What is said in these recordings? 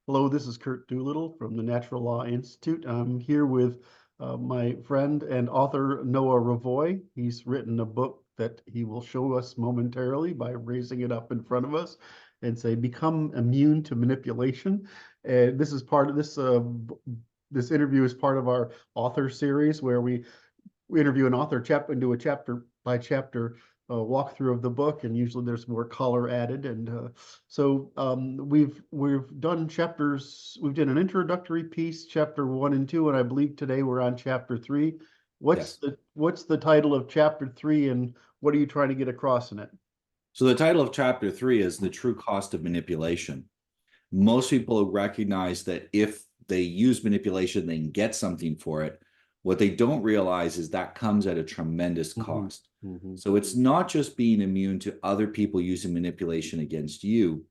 Hello, this is Kurt Doolittle from the Natural Law Institute. I'm here with my friend and author Noah Revoy. He's written a book that he will show us momentarily by raising it up in front of us and say, "Become immune to manipulation." And this is part of this interview is part of our author series where we interview an author chapter and do a chapter by chapter walkthrough of the book, and usually there's more color added. And we've done chapters. We've done an introductory piece, chapter 1 and 2, and I believe today we're on chapter 3. What's Yes. the title of chapter 3, and what are you trying to get across in it? So the title of chapter 3 is The True Cost of Manipulation. Most people recognize that if they use manipulation, they can get something for it. What they don't realize is that comes at a tremendous Mm-hmm. cost. Mm-hmm. So it's not just being immune to other people using manipulation against you,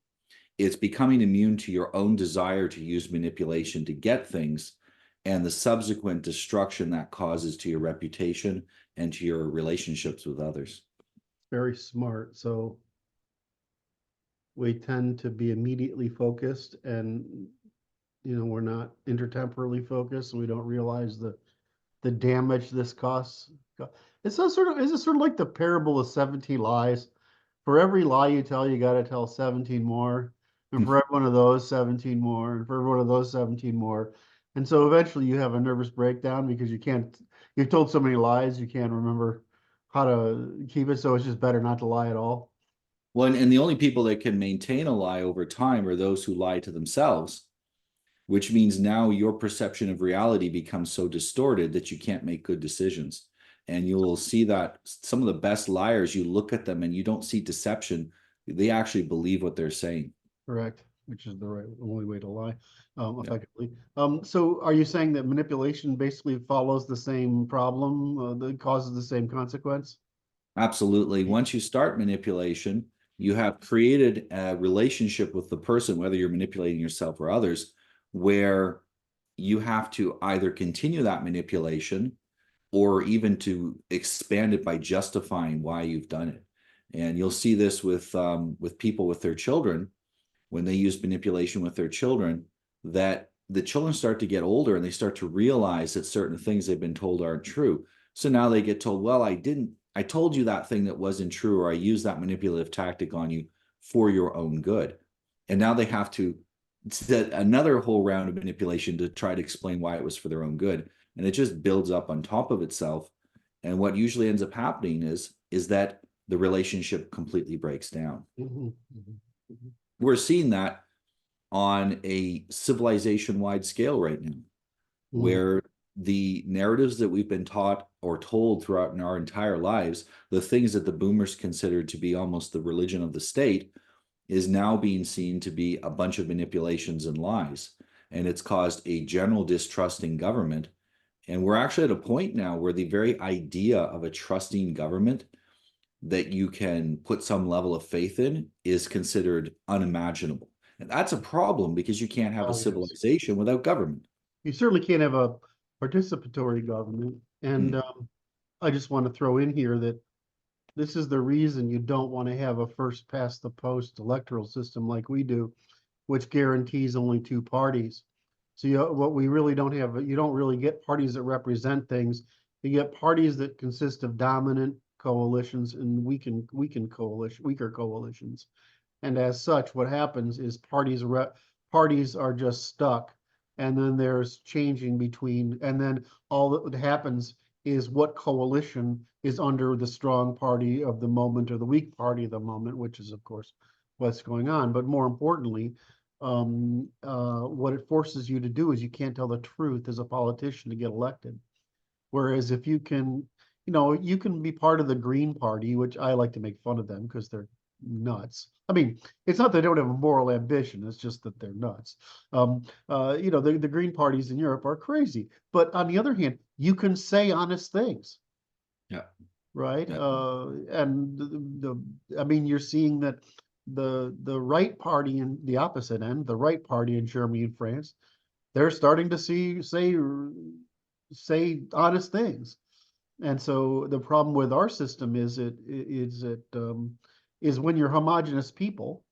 it's becoming immune to your own desire to use manipulation to get things and the subsequent destruction that causes to your reputation and to your relationships with others. Very smart. So we tend to be immediately focused, and we're not intertemporally focused, and we don't realize the damage this costs. It's a sort of is it sort of like the parable of 17 lies? For every lie you tell, you got to tell 17 more, and for every one of those, 17 more, and for every one of those, 17 more. And so eventually you have a nervous breakdown because you've told so many lies, you can't remember how to keep it. So it's just better not to lie at all. Well, and the only people that can maintain a lie over time are those who lie to themselves, which means now your perception of reality becomes so distorted that you can't make good decisions. And you'll see that some of the best liars, you look at them and you don't see deception. They actually believe what they're saying. Correct, which is the only way to lie, Yeah, effectively. So are you saying that manipulation basically follows the same problem, that causes the same consequence? absolutely. Once you start manipulation, you have created a relationship with the person, whether you're manipulating yourself or others, where you have to either continue that manipulation or even to expand it by justifying why you've done it. And you'll see this with people with their children when they use manipulation with their children, that the children start to get older and they start to realize that certain things they've been told aren't true. So now they get told, well, I told you that thing that wasn't true, or I used that manipulative tactic on you for your own good. And now they have to set another whole round of manipulation to try to explain why it was for their own good. And it just builds up on top of itself. And what usually ends up happening is that the relationship completely breaks down. Mhm, mhm, mhm. We're seeing that on a civilization-wide scale right now, Mm. where the narratives that we've been taught or told throughout our entire lives, the things that the boomers considered to be almost the religion of the state, is now being seen to be a bunch of manipulations and lies. And it's caused a general distrust in government. And we're actually at a point now where the very idea of a trusting government that you can put some level of faith in is considered unimaginable. And that's a problem because you can't have a Oh, yes. civilization without government. You certainly can't have a participatory government. And Mm. I just want to throw in here that this is the reason you don't want to have a first past the post electoral system like we do, which guarantees only two parties. So what we really don't have, you don't really get parties that represent things. You get parties that consist of dominant coalitions and weaker coalitions. And as such, what happens is parties are just stuck, and then there's changing between, and then all that happens is what coalition is under the strong party of the moment or the weak party of the moment, which is of course what's going on. But more importantly, what it forces you to do is you can't tell the truth as a politician to get elected. Whereas if you can, you can be part of the Green Party, which I like to make fun of them because they're nuts. I mean, it's not they don't have a moral ambition; it's just that they're nuts. The Green parties in Europe are crazy. But on the other hand, you can say honest things, Yeah, right? yeah. And I mean, you're seeing that the right party in the opposite end, the right party in Germany and France, they're starting to say honest things. And so the problem with our system is when you're homogeneous people,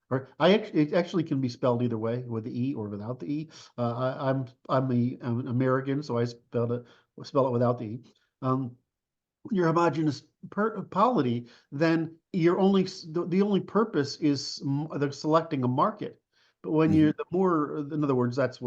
Or it actually can be spelled either way, with the E or without the E. I'm an American, so I spell it without the E. Um, your homogeneous polity, then the only purpose is the selecting a market. But when Mhm. you're the more, in other words, that's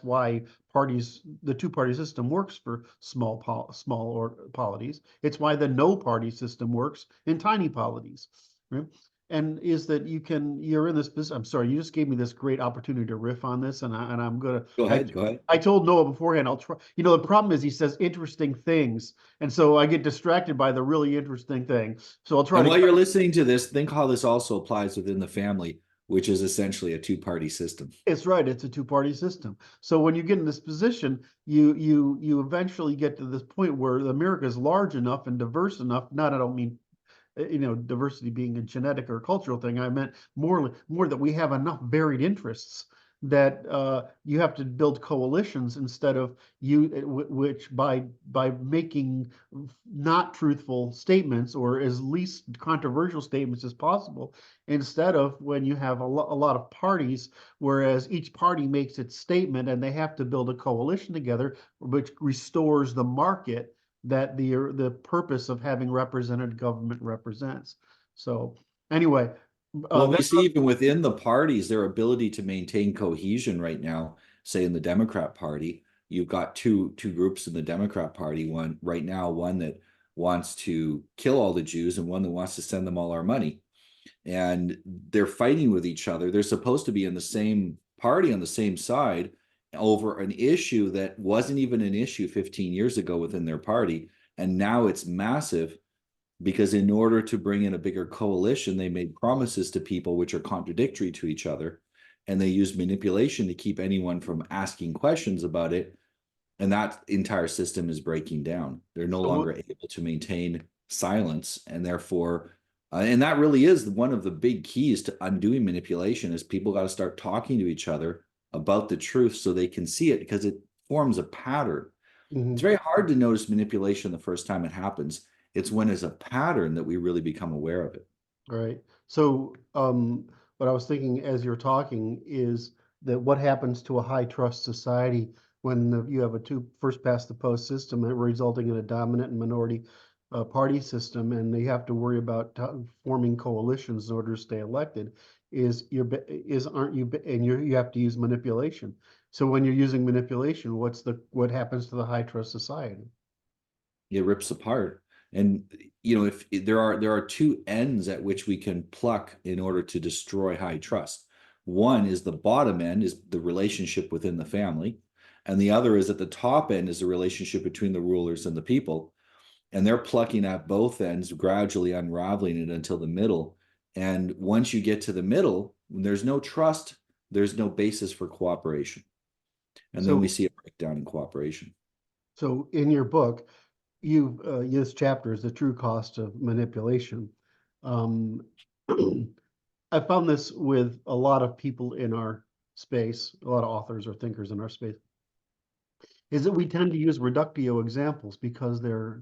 why the two-party system works for small or polities. It's why the no party system works in tiny polities, right? And is that you're in this business. I'm sorry, you just gave me this great opportunity to riff on this, and I'm gonna. Go I ahead. Go ahead. I told Noah beforehand I'll try. The problem is he says interesting things, and so I get distracted by the really interesting thing. So I'll try And to while cut. you're listening to this, think how this also applies within the family, which is essentially a two-party system. It's right. It's a two-party system. So when you get in this position, you eventually get to this point where America is large enough and diverse enough. Not, I don't mean diversity being a genetic or cultural thing. I meant more that we have enough varied interests that you have to build coalitions instead of which by making not truthful statements or as least controversial statements as possible, instead of when you have a lot of parties, whereas each party makes its statement and they have to build a coalition together, which restores the market that the purpose of having represented government represents. So anyway, Well, we that's see even within the parties, their ability to maintain cohesion right now, say in the Democrat Party, you've got two groups in the Democrat Party, one right now, one that wants to kill all the Jews and one that wants to send them all our money. And they're fighting with each other. They're supposed to be in the same party on the same side over an issue that wasn't even an issue 15 years ago within their party. And now it's massive because in order to bring in a bigger coalition, they made promises to people which are contradictory to each other. And they used manipulation to keep anyone from asking questions about it. And that entire system is breaking down. They're no so what, longer able to maintain silence. And therefore, and that really is one of the big keys to undoing manipulation is people got to start talking to each other about the truth so they can see it because it forms a pattern. It's mhm, very hard to notice manipulation the first time it happens. It's when it's a pattern that we really become aware of it. right. So what I was thinking as you're talking is that what happens to a high trust society when you have a two first past the post system resulting in a dominant and minority party system, and they have to worry about forming coalitions in order to stay elected, is aren't you and you have to use manipulation. So when you're using manipulation, what happens to the high trust society? It rips apart. And if there are two ends at which we can pluck in order to destroy high trust. One is the bottom end is the relationship within the family, and the other is at the top end is the relationship between the rulers and the people. And they're plucking at both ends, gradually unraveling it until the middle. And once you get to the middle, when there's no trust, there's no basis for cooperation. And then we So see a breakdown in cooperation. so in your book, you this chapter is the true cost of manipulation. Um, I found this with a lot of people in our space, a lot of authors or thinkers in our space, is that we tend to use reductio examples because they're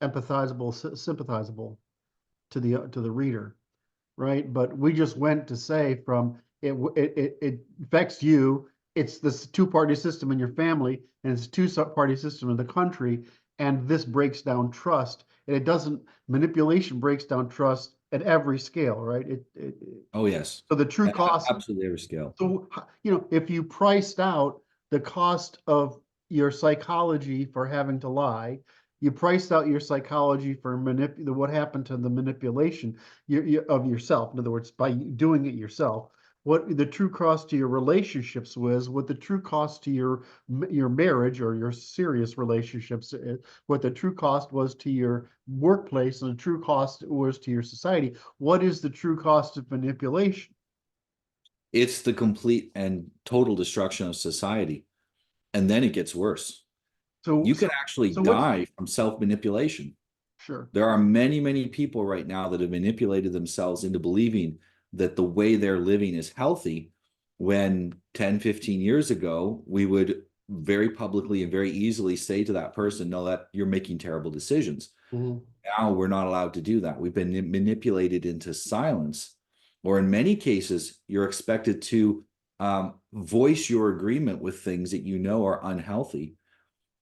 empathizable, sympathizable to the reader, right? But we just went to say from it affects you. It's this two-party system in your family, and it's a two-party system in the country, and this breaks down trust. And it doesn't. Manipulation breaks down trust at every scale, right? Oh, yes. So the true cost. Absolutely every scale. So if you priced out the cost of your psychology for having to lie, you priced out your psychology for what happened to the manipulation of yourself. In other words, by doing it yourself, what the true cost to your relationships was, what the true cost to your marriage or your serious relationships is, what the true cost was to your workplace, and the true cost was to your society. What is the true cost of manipulation? It's the complete and total destruction of society. And then it gets worse. So You so can actually so what's die from self-manipulation. sure. There are many, many people right now that have manipulated themselves into believing that the way they're living is healthy when 10, 15 years ago, we would very publicly and very easily say to that person, no, that you're making terrible decisions. Mhm. Now we're not allowed to do that. We've been manipulated into silence. or in many cases, you're expected to voice your agreement with things that you know are unhealthy.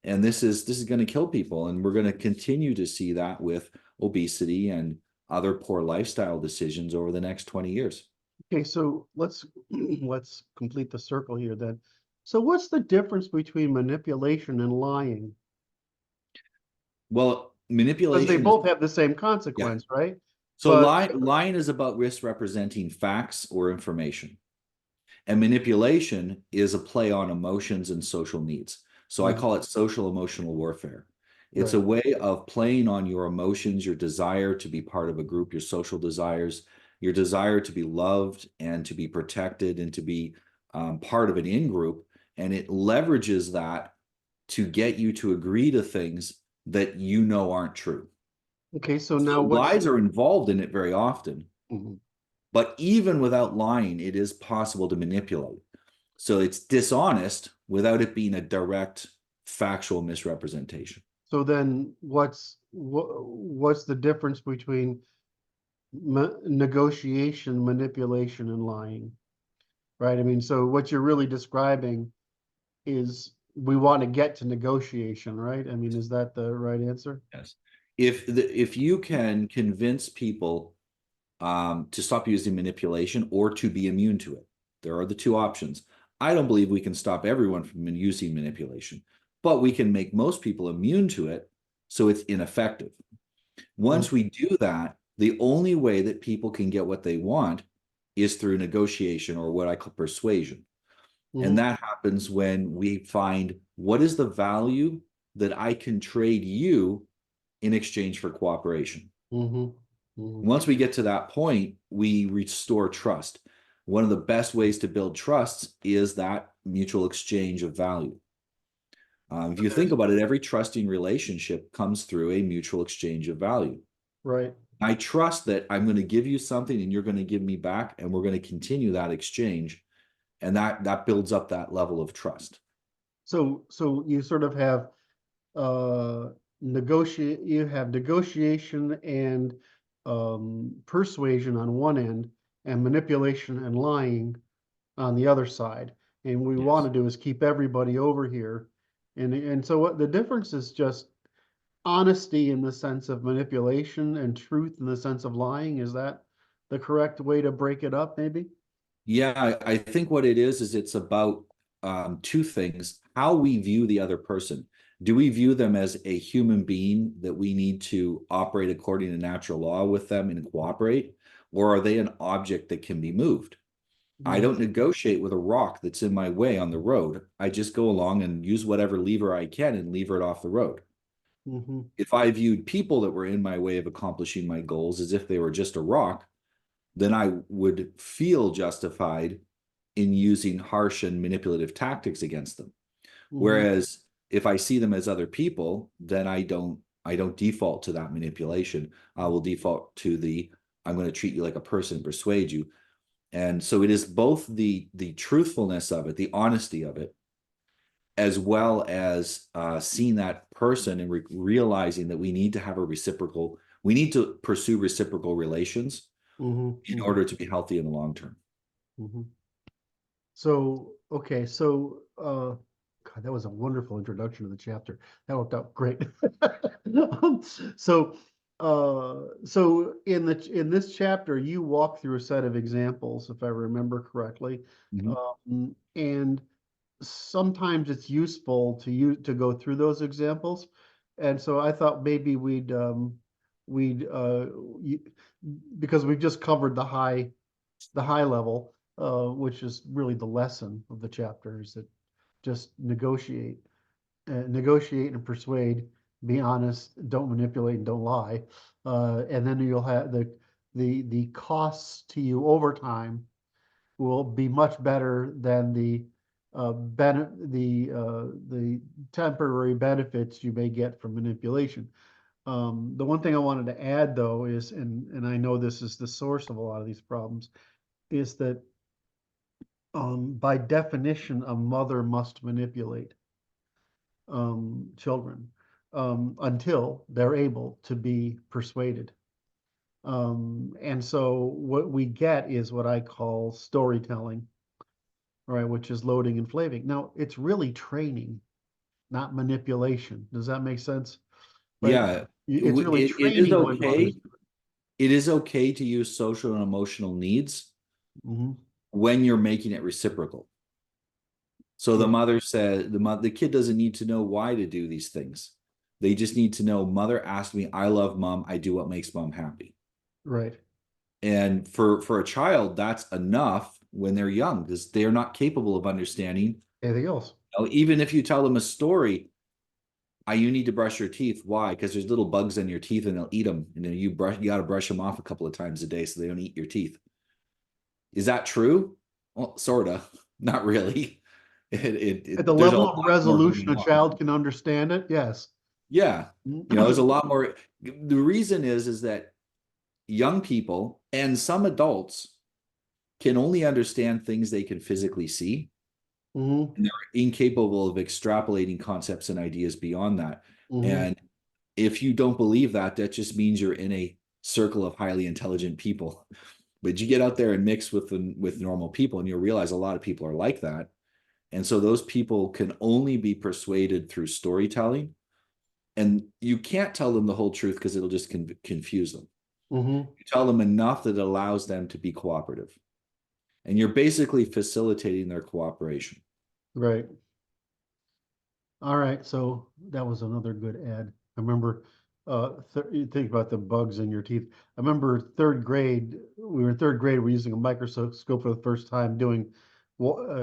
And this is going to kill people. And we're going to continue to see that with obesity and other poor lifestyle decisions over the next 20 years. Okay, so let's let's complete the circle here then. So what's the difference between manipulation and lying? Well, Because they manipulation is, both have the same yeah. consequence, right? So But lying is about misrepresenting facts or information. And manipulation is a play on emotions and social needs. So I Mhm, call it social emotional warfare. It's a right. way of playing on your emotions, your desire to be part of a group, your social desires, your desire to be loved and to be protected and to be part of an in group. And it leverages that to get you to agree to things that you know aren't true. Okay, so So now what's lies are involved in it very often. mhm. But even without lying, it is possible to manipulate. So it's dishonest without it being a direct factual misrepresentation. So then what's the difference between negotiation, manipulation, and lying? Right? I mean, so what you're really describing is we want to get to negotiation, right? I mean, is that the right answer? Yes. If you can convince people to stop using manipulation or to be immune to it, there are the two options. I don't believe we can stop everyone from using manipulation, but we can make most people immune to it so it's ineffective. Once we do that, the only way that people can get what they want is through negotiation, or what I call persuasion. And Mm-hmm, that happens when we find what is the value that I can trade you in exchange for cooperation. mm-hmm, mm-hmm. Once we get to that point, we restore trust. One of the best ways to build trust is that mutual exchange of value. If But you think there's about it, every trusting relationship comes through a mutual exchange of value. right. I trust that I'm going to give you something and you're going to give me back, and we're going to continue that exchange. And that builds up that level of trust. So you sort of have you have negotiation and persuasion on one end and manipulation and lying on the other side. And what we want Yes. to do is keep everybody over here. And so what the difference is just honesty in the sense of manipulation and truth in the sense of lying. Is that the correct way to break it up, maybe? Yeah, I think what it is it's about two things: how we view the other person. Do we view them as a human being that we need to operate according to natural law with them and cooperate? Or are they an object that can be moved? I Mm-hmm. don't negotiate with a rock that's in my way on the road. I just go along and use whatever lever I can and lever it off the road. Mm-hmm. If I viewed people that were in my way of accomplishing my goals as if they were just a rock, then I would feel justified in using harsh and manipulative tactics against them. Mm-hmm. Whereas if I see them as other people, then I don't default to that manipulation. I will default to the I'm going to treat you like a person and persuade you. And so it is both the truthfulness of it, the honesty of it, as well as seeing that person and realizing that we need to pursue reciprocal relations Mm-hmm. in Mm-hmm. order to be healthy in the long term. Mm-hmm. So, okay, so God, that was a wonderful introduction to the chapter. That worked out great. So so in this chapter, you walk through a set of examples, if I remember correctly. Mhm. And sometimes it's useful to you to go through those examples. And so I thought maybe we'd you, because we've just covered the high level, which is really the lesson of the chapter, is that just negotiate and persuade, be honest, don't manipulate, and don't lie, and then you'll have the costs to you over time will be much better than the temporary benefits you may get from manipulation. The one thing I wanted to add though is, and I know this is the source of a lot of these problems, is that by definition, a mother must manipulate children until they're able to be persuaded. And so what we get is what I call storytelling, right, which is loading and flaving. Now, it's really training, not manipulation. Does that make sense? Right? Yeah, It's really it is training when mothers okay. do It is okay to use social and emotional needs it. Hmm. when you're making it reciprocal. So the Yeah, mother said the kid doesn't need to know why to do these things. They just need to know mother asked me, I love mom, I do what makes mom happy. right. And for a child, that's enough when they're young because they're not capable of understanding. Anything else? Even if you tell them a story, you need to brush your teeth. Why? Because there's little bugs in your teeth and they'll eat them. And then you got to brush them off a couple of times a day so they don't eat your teeth. Is that true? Well, sort of, not really. At the There's a level lot of more resolution going a on. child can understand it, yes. Yeah, there's a lot more. The reason is that young people and some adults can only understand things they can physically see, Hmm. and they're incapable of extrapolating concepts and ideas beyond that. Hmm. And if you don't believe that, that just means you're in a circle of highly intelligent people. But you get out there and mix with normal people, and you'll realize a lot of people are like that. And so those people can only be persuaded through storytelling. And you can't tell them the whole truth because it'll just confuse them. Hmm. You tell them enough that allows them to be cooperative. And you're basically facilitating their cooperation. Right. All right, so that was another good ad. I remember, you think about the bugs in your teeth. I remember third grade, we were in third grade, we were using a microscope for the first time doing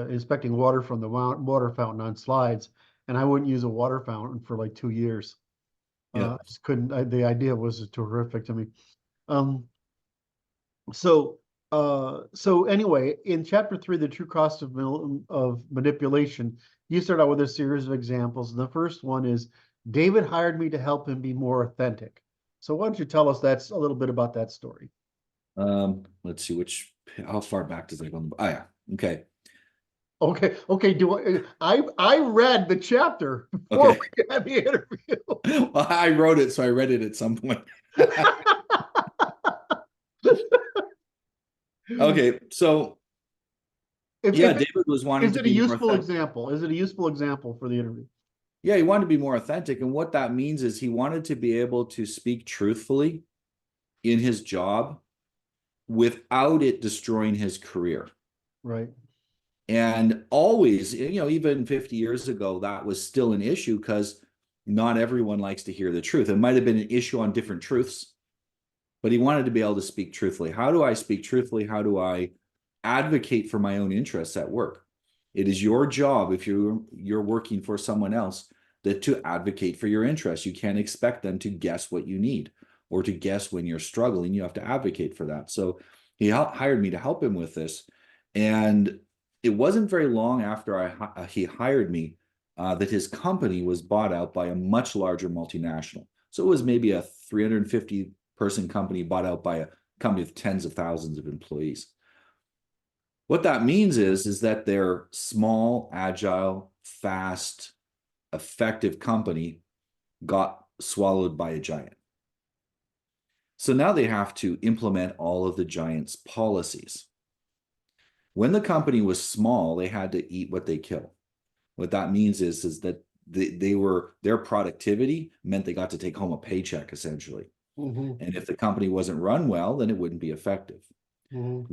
inspecting water from the water fountain on slides, and I wouldn't use a water fountain for like 2 years. Yeah. I just couldn't, the idea was terrific to me. Um, so, so anyway, in chapter 3, the true cost of manipulation, you start out with a series of examples. And the first one is David hired me to help him be more authentic. So why don't you tell us that's a little bit about that story? Let's see how far back does that go? Oh yeah. Okay. Okay, okay. I read the chapter before Okay. we had the interview. Well, I wrote it, so I read it at some point. Okay. So yeah, If David was wanting is to it a be more useful authentic. example? Is it a useful example for the interview? Yeah, he wanted to be more authentic. And what that means is he wanted to be able to speak truthfully in his job without it destroying his career. Right. And always, even 50 years ago, that was still an issue because not everyone likes to hear the truth. It might have been an issue on different truths, but he wanted to be able to speak truthfully. How do I speak truthfully? How do I advocate for my own interests at work? It is your job if you're working for someone else that to advocate for your interests. You can't expect them to guess what you need or to guess when you're struggling. You have to advocate for that. So he hired me to help him with this, and it wasn't very long after he hired me that his company was bought out by a much larger multinational. So it was maybe a 350 person company bought out by a company with tens of thousands of employees. What that means is that their small, agile, fast, effective company got swallowed by a giant. So now they have to implement all of the giant's policies. When the company was small, they had to eat what they kill. What that means is that their productivity meant they got to take home a paycheck essentially. Hmm. And if the company wasn't run well, then it wouldn't be effective. Hmm.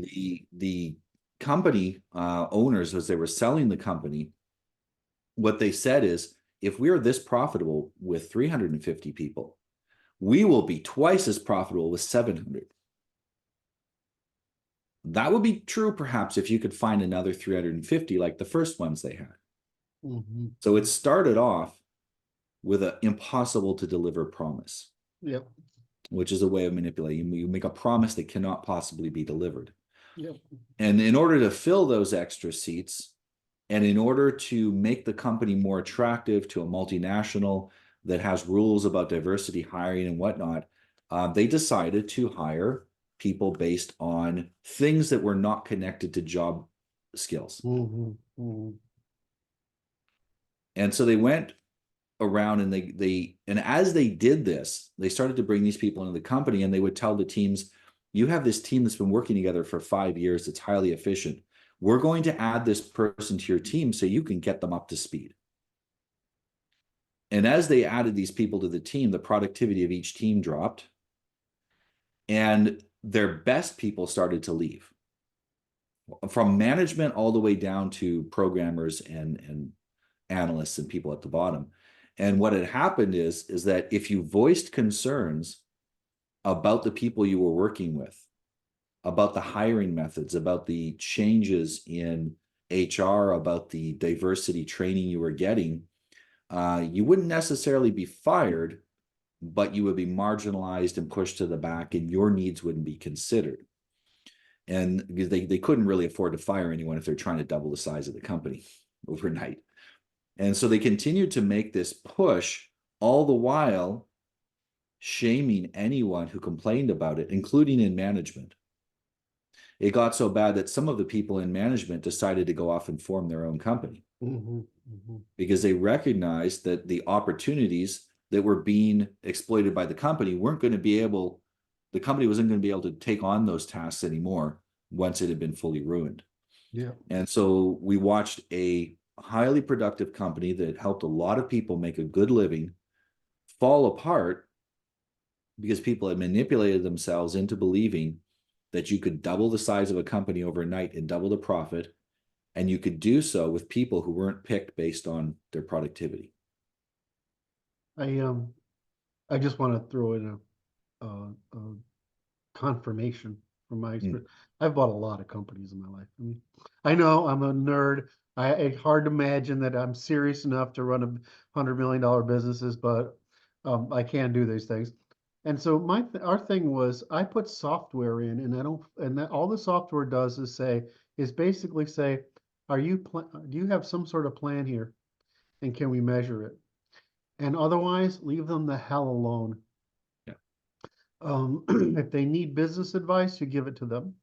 The company owners, as they were selling the company, what they said is, if we're this profitable with 350 people, we will be twice as profitable with 700. That would be true, perhaps, if you could find another 350 like the first ones they had. Hmm. So it started off with an impossible to deliver promise, Yep. which is a way of manipulating. You make a promise that cannot possibly be delivered. Yep. And in order to fill those extra seats, and in order to make the company more attractive to a multinational that has rules about diversity, hiring, and whatnot, they decided to hire people based on things that were not connected to job skills. Hmm. Hmm. And so they went around and as they did this, they started to bring these people into the company, and they would tell the teams, you have this team that's been working together for 5 years. It's highly efficient. We're going to add this person to your team so you can get them up to speed. And as they added these people to the team, the productivity of each team dropped, and their best people started to leave, from management all the way down to programmers and analysts and people at the bottom. And what had happened is that if you voiced concerns about the people you were working with, about the hiring methods, about the changes in HR, about the diversity training you were getting, you wouldn't necessarily be fired, but you would be marginalized and pushed to the back, and your needs wouldn't be considered. And because they couldn't really afford to fire anyone if they're trying to double the size of the company overnight. And so they continued to make this push, all the while shaming anyone who complained about it, including in management. It got so bad that some of the people in management decided to go off and form their own company, because they recognized that the opportunities that were being exploited by the company weren't going to be able, the company wasn't going to be able to take on those tasks anymore once it had been fully ruined. Yeah. And so we watched a highly productive company that helped a lot of people make a good living fall apart because people had manipulated themselves into believing that you could double the size of a company overnight and double the profit, and you could do so with people who weren't picked based on their productivity. I just want to throw in a confirmation from my experience. I've bought a lot of companies in my life. I mean, I know I'm a nerd. It's hard to imagine that I'm serious enough to run $100 million businesses, but I can do these things. And so our thing was, I put software in, and that all the software does is basically say, do you have some sort of plan here, and can we measure it? And otherwise, leave them the hell alone. If they need business advice, you give it to them,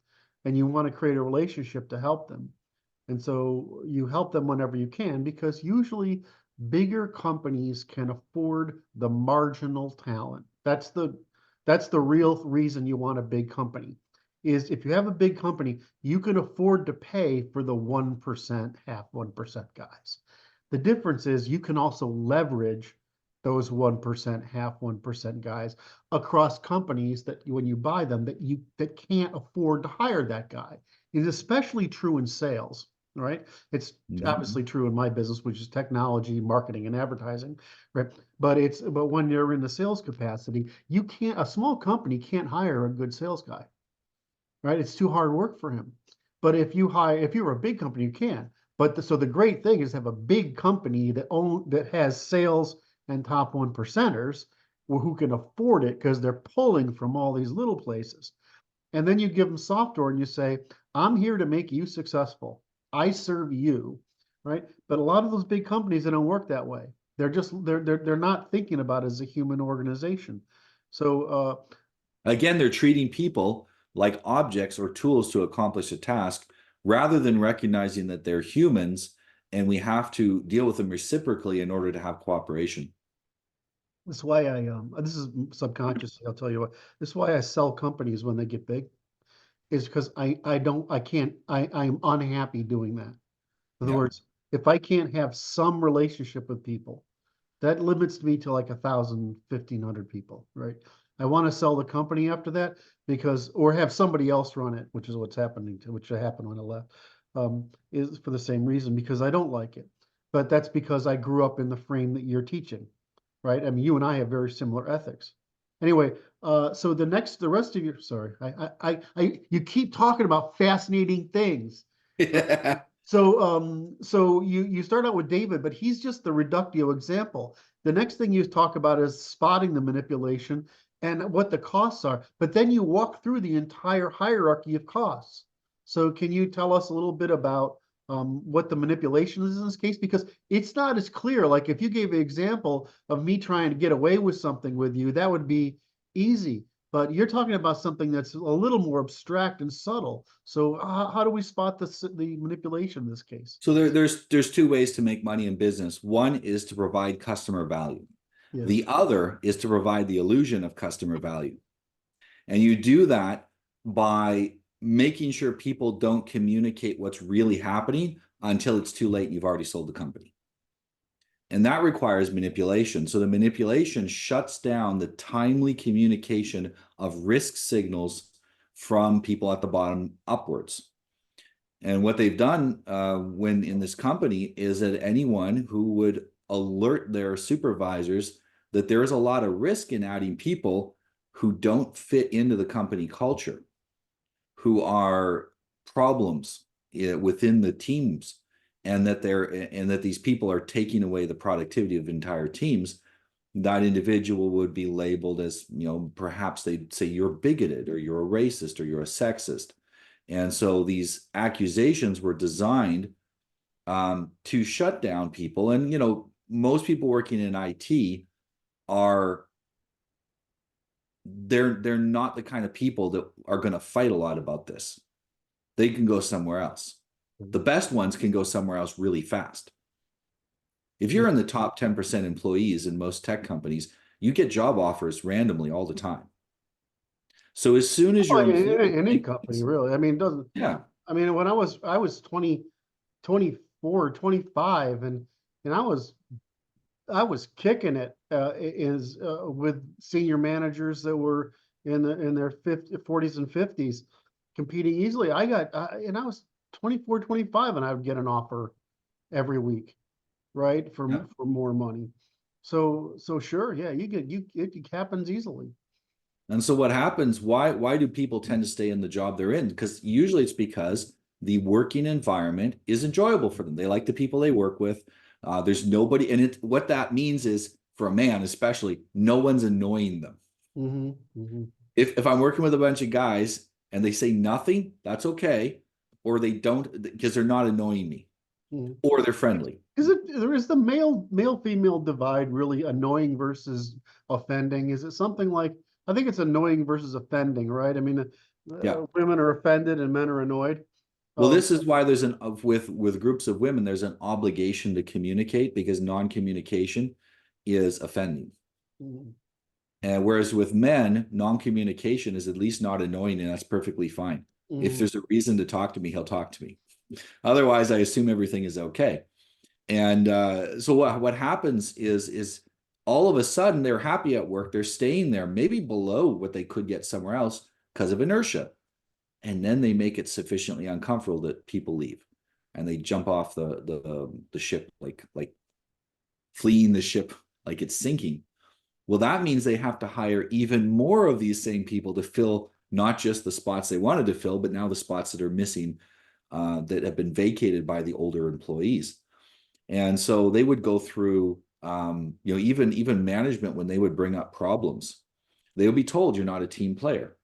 and you want to create a relationship to help them. And so you help them whenever you can, because usually bigger companies can afford the marginal talent. That's the real reason you want a big company, is if you have a big company, you can afford to pay for the 1%, half 1% guys. The difference is you can also leverage those 1%, half 1% guys across companies that when you buy them, that can't afford to hire that guy. It's especially true in sales, right? It's obviously true in my business, which is technology, marketing, and advertising, right? But when you're in the sales capacity, a small company can't hire a good sales guy, right? It's too hard work for him. But if you're a big company, you can. But so the great thing is to have a big company that has sales and top 1%ers who can afford it because they're pulling from all these little places. And then you give them software and you say, I'm here to make you successful. I serve you, right? But a lot of those big companies, they don't work that way. They're not thinking about it as a human organization. So again, they're treating people like objects or tools to accomplish a task, rather than recognizing that they're humans and we have to deal with them reciprocally in order to have cooperation. That's why this is subconsciously, I'll tell you what, this is why I sell companies when they get big, is because I'm unhappy doing that. In other words, if I can't have some relationship with people, that limits me to like 1,000, 1,500 people, right? I want to sell the company after that or have somebody else run it, which is which happened when I left, is for the same reason, because I don't like it. But that's because I grew up in the frame that you're teaching, right? I mean, you and I have very similar ethics. Anyway, so the rest of your, sorry, you keep talking about fascinating things. So you start out with David, but he's just the reductio example. The next thing you talk about is spotting the manipulation and what the costs are, but then you walk through the entire hierarchy of costs. So can you tell us a little bit about what the manipulation is in this case? Because it's not as clear. Like if you gave an example of me trying to get away with something with you, that would be easy. But you're talking about something that's a little more abstract and subtle. So how do we spot the manipulation in this case? So there's two ways to make money in business. One is to provide customer value. Yes. The other is to provide the illusion of customer value. And you do that by making sure people don't communicate what's really happening until it's too late. You've already sold the company. And that requires manipulation. So the manipulation shuts down the timely communication of risk signals from people at the bottom upwards. And what they've done when in this company is that anyone who would alert their supervisors that there is a lot of risk in adding people who don't fit into the company culture, who are problems within the teams, and that these people are taking away the productivity of entire teams, that individual would be labeled as, perhaps they'd say you're bigoted or you're a racist or you're a sexist. And so these accusations were designed to shut down people. And, most people working in IT are, they're not the kind of people that are going to fight a lot about this. They can go somewhere else. The best ones can go somewhere else really fast. If you're in the top 10% employees in most tech companies, you get job offers randomly all the time. So as soon as your Any company, really. I mean, it doesn't. Yeah. I mean, when I was 20, 24, 25, and I was kicking it with senior managers that were in their 40s and 50s, competing easily. I was 24, 25, and I would get an offer every week, right, for more money. So sure, yeah, it happens easily. And so what happens, why do people tend to stay in the job they're in? Because usually it's because the working environment is enjoyable for them. They like the people they work with. There's nobody, and what that means is, for a man especially, no one's annoying them. If I'm working with a bunch of guys and they say nothing, that's okay. Or they don't, because they're not annoying me. Or they're friendly. There is the male-female divide really annoying versus offending? Is it something like, I think it's annoying versus offending, right? I mean, women are offended and men are annoyed. Well, this is why there's with groups of women, there's an obligation to communicate, because non-communication is offending. And whereas with men, non-communication is at least not annoying, and that's perfectly fine. If there's a reason to talk to me, he'll talk to me. Otherwise, I assume everything is okay. And so what happens is all of a sudden they're happy at work. They're staying there, maybe below what they could get somewhere else because of inertia. And then they make it sufficiently uncomfortable that people leave, and they jump off the ship, like fleeing the ship like it's sinking. Well, that means they have to hire even more of these same people to fill not just the spots they wanted to fill, but now the spots that are missing, that have been vacated by the older employees. And so they would go through, even management, when they would bring up problems, they would be told, you're not a team player.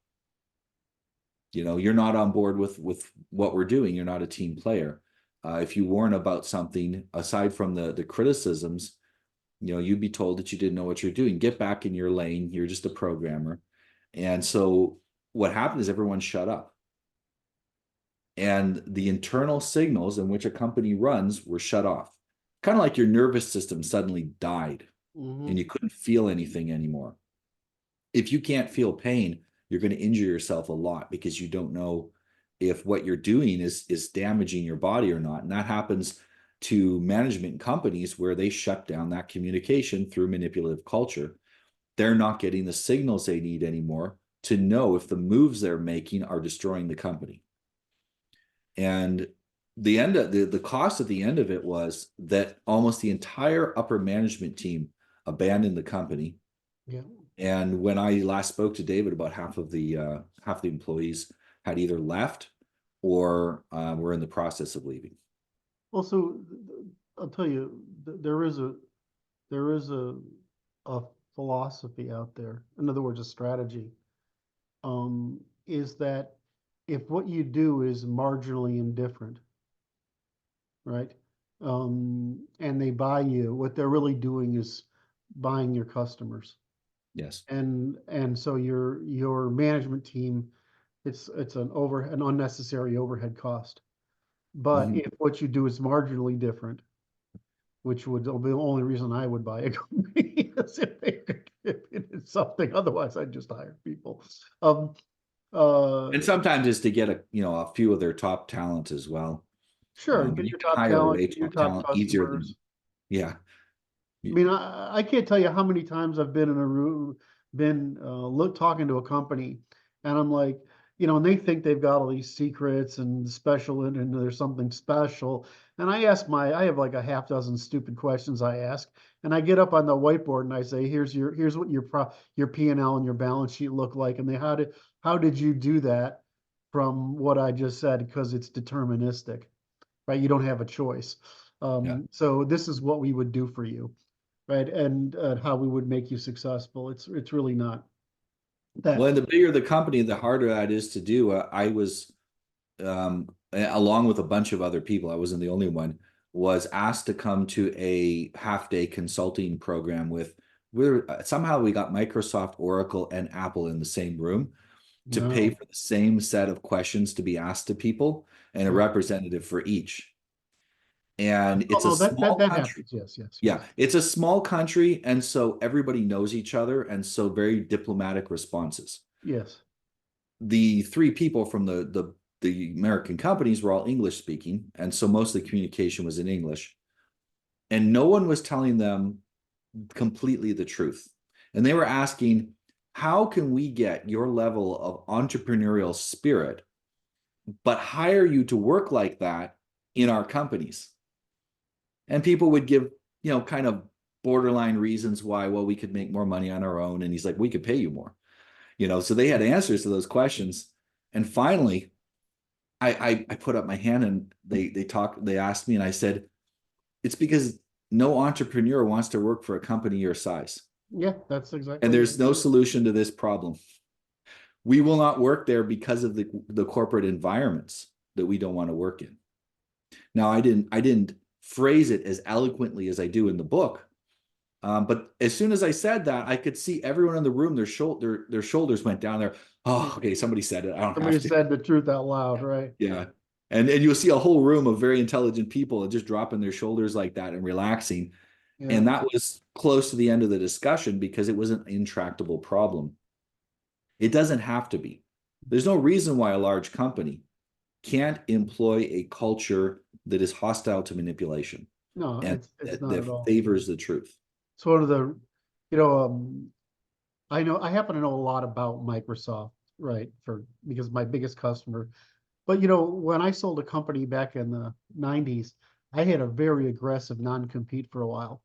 You're not on board with what we're doing. You're not a team player. If you warn about something, aside from the criticisms, you'd be told that you didn't know what you're doing. Get back in your lane. You're just a programmer. And so what happened is everyone shut up. And the internal signals in which a company runs were shut off. Kind of like your nervous system suddenly died and you couldn't feel anything anymore. If you can't feel pain, you're going to injure yourself a lot, because you don't know if what you're doing is damaging your body or not. And that happens to management companies, where they shut down that communication through manipulative culture. They're not getting the signals they need anymore to know if the moves they're making are destroying the company. And the cost at the end of it was that almost the entire upper management team abandoned the company. Yeah. And when I last spoke to David, about half the employees had either left or were in the process of leaving. Well, so I'll tell you, there is a philosophy out there. In other words, a strategy. Is that if what you do is marginally indifferent, right? And they buy you, what they're really doing is buying your customers. Yes. And so your management team, it's an unnecessary overhead cost. But if what you do is marginally different, which would be the only reason I would buy a company, is if it's something. Otherwise, I'd just hire people. Uh, And sometimes it's to get a few of their top talent as well. sure, But get you your can top hire talent, away get your top top talent easier customers. than, yeah. I mean, I can't tell you how many times I've been in a room, been talking to a company, and I'm like, and they think they've got all these secrets and special, and there's something special. And I have like a half dozen stupid questions I ask, and I get up on the whiteboard and I say, here's what your P&L and your balance sheet look like, and how did you do that from what I just said? Because it's deterministic, right? You don't have a choice. Yeah. So this is what we would do for you, right? And how we would make you successful. It's really not Well, that. and the bigger the company, the harder that is to do. I was, along with a bunch of other people, I wasn't the only one, was asked to come to a half-day consulting program somehow we got Microsoft, Oracle, and Apple in the same room to pay No, for the same set of questions to be asked to people and a yeah. representative for each. And Oh it's a no, small that country. happens. Yes, yes, Yeah, yes, it's a small country, and so everybody knows each other, and so very diplomatic responses. yes. The three people from the American companies were all English speaking, and so most of the communication was in English, and no one was telling them completely the truth. And they were asking, how can we get your level of entrepreneurial spirit, but hire you to work like that in our companies? And people would give, kind of borderline reasons why, well, we could make more money on our own. And he's like, we could pay you more. So they had answers to those questions. And finally, I put up my hand and they asked me, and I said, it's because no entrepreneur wants to work for a company your size. Yeah, that's And exactly it. there's no solution to this problem. We will not work there because of the corporate environments that we don't want to work in. Now, I didn't phrase it as eloquently as I do in the book, but as soon as I said that, I could see everyone in the room, their shoulders went down there. Oh, okay, somebody said it. I don't Somebody have to. said the truth out loud, right? Yeah. And you'll see a whole room of very intelligent people just dropping their shoulders like that and relaxing. Yeah. And that was close to the end of the discussion because it was an intractable problem. It doesn't have to be. There's no reason why a large company can't employ a culture that is hostile to manipulation No, and it's not at that all. favors the truth. It's one of the, you know, I happen to know a lot about Microsoft, right? Because my biggest customer. But when I sold a company back in the 90s, I had a very aggressive non-compete for a while.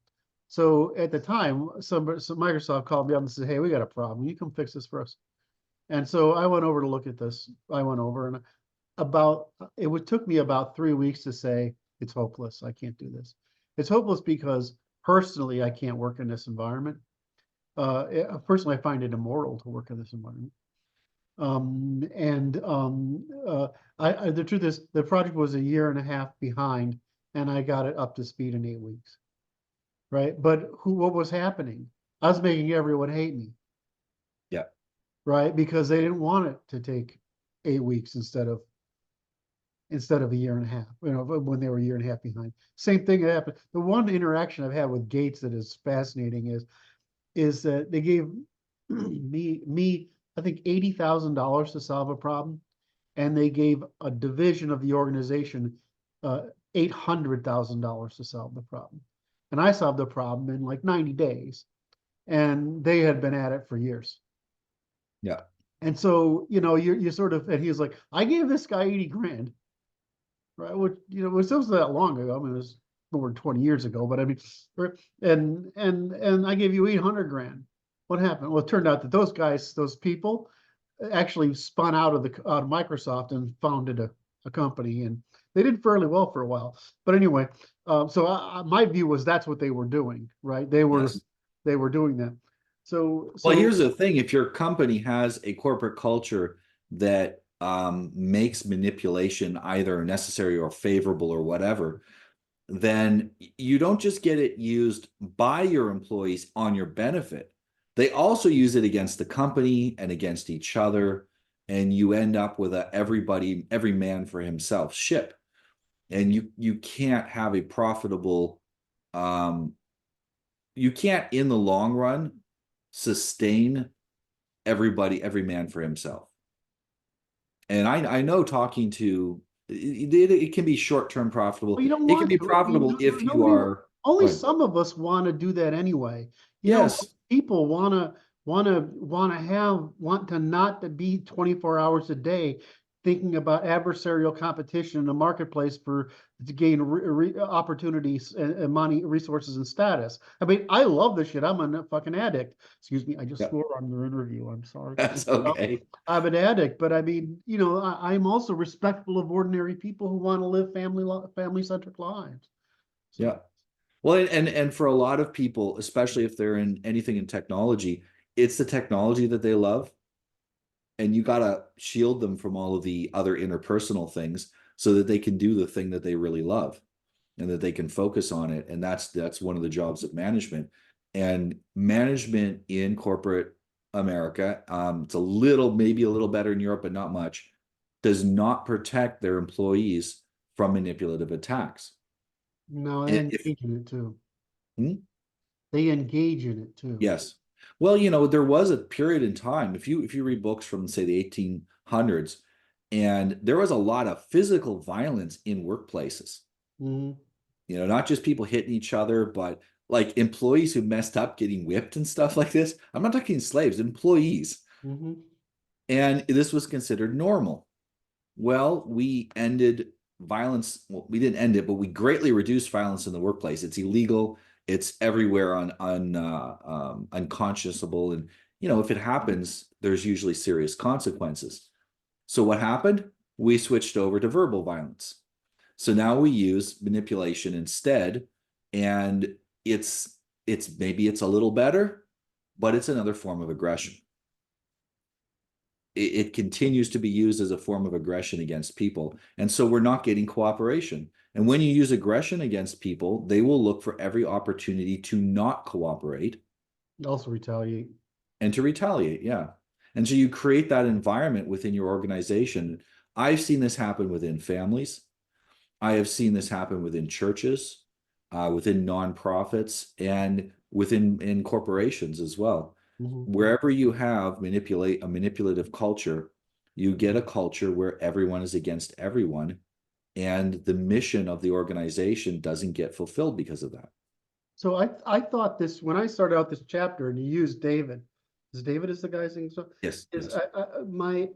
So at the time, some Microsoft called me up and said, "Hey, we got a problem. You come fix this for us." And so I went over to look at this. I went over and took me about 3 weeks to say it's hopeless. I can't do this. It's hopeless because personally I can't work in this environment. Personally, I find it immoral to work in this environment. And the truth is, the project was a year and a half behind, and I got it up to speed in 8 weeks. Right? But what was happening? I was making everyone hate me. Yeah. Right? Because they didn't want it to take 8 weeks instead of a year and a half, when they were a year and a half behind. Same thing happened. The one interaction I've had with Gates that is fascinating is that they gave me I think $80,000 to solve a problem, and they gave a division of the organization $800,000 to solve the problem, and I solved the problem in like 90 days, and they had been at it for years. Yeah. And so you sort of, and he was like, I gave this guy 80 grand, right? Which which wasn't that long ago. I mean, it was more than 20 years ago, but I mean, and I gave you 800 grand. What happened? Well, it turned out that those people actually spun out of Microsoft and founded a company, and they did fairly well for a while. But anyway, so my view was that's what they were doing, right? Yes. They were doing that. So Well, so here's the thing. If your company has a corporate culture that makes manipulation either necessary or favorable or whatever, then you don't just get it used by your employees on your benefit. They also use it against the company and against each other. And you end up with every man for himself ship. And you can't have a profitable, um, you can't in the long run sustain every man for himself. And I know talking to it can be short-term profitable. Well, you don't It can want be to. I mean, profitable if you nobody, are, only but some of us want to do that anyway. yes, Most people want to not to be 24 hours a day thinking about adversarial competition in the marketplace to gain opportunities and money, resources, and status. I mean, I love this shit. I'm a fucking addict. Excuse me, I just yeah, swore on your interview. I'm sorry. that's okay. I'm an addict, but I mean, I'm also respectful of ordinary people who want to live family-centric lives. Yeah. So, Well, and for a lot of people, especially if they're in anything in technology, it's the technology that they love, and you gotta shield them from all of the other interpersonal things so that they can do the thing that they really love and that they can focus on it. And that's one of the jobs of management. And management in corporate America, it's a little, maybe a little better in Europe, but not much, does not protect their employees from manipulative attacks. no, they And if engage in it too. hmm? They engage in it too. Yes. Well, there was a period in time, if you read books from say the 1800s, and there was a lot of physical violence in workplaces. Hmm. Not just people hitting each other, but like employees who messed up getting whipped and stuff like this. I'm not talking slaves, employees. Hmm. And this was considered normal. Well, we ended violence. Well, we didn't end it, but we greatly reduced violence in the workplace. It's illegal. It's everywhere unconscionable. And, if it happens, there's usually serious consequences. So what happened? We switched over to verbal violence. So now we use manipulation instead. And maybe it's a little better, but it's another form of aggression. It continues to be used as a form of aggression against people. And so we're not getting cooperation. And when you use aggression against people, they will look for every opportunity to not cooperate Also retaliate. and to retaliate. Yeah. And so you create that environment within your organization. I've seen this happen within families. I have seen this happen within churches, within nonprofits, and in corporations as well. Hmm. Wherever you have a manipulative culture, you get a culture where everyone is against everyone, and the mission of the organization doesn't get fulfilled because of that. So I thought this when I started out this chapter, and you used David. David is the guy's name? So Yes, is yes.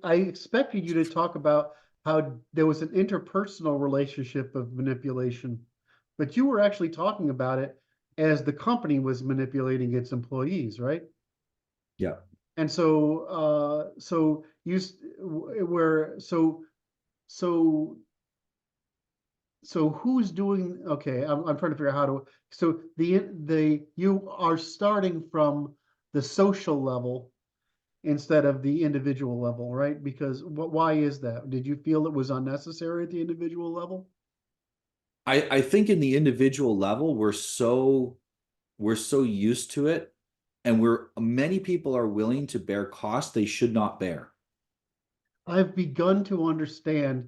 I expected you to talk about how there was an interpersonal relationship of manipulation, but you were actually talking about it as the company was manipulating its employees, right? Yeah. And so you where so so who's doing, okay, I'm trying to figure out how to, so you are starting from the social level instead of the individual level, right? Because why is that? Did you feel it was unnecessary at the individual level? I think in the individual level, we're so used to it, and many people are willing to bear costs they should not bear. I've begun to understand.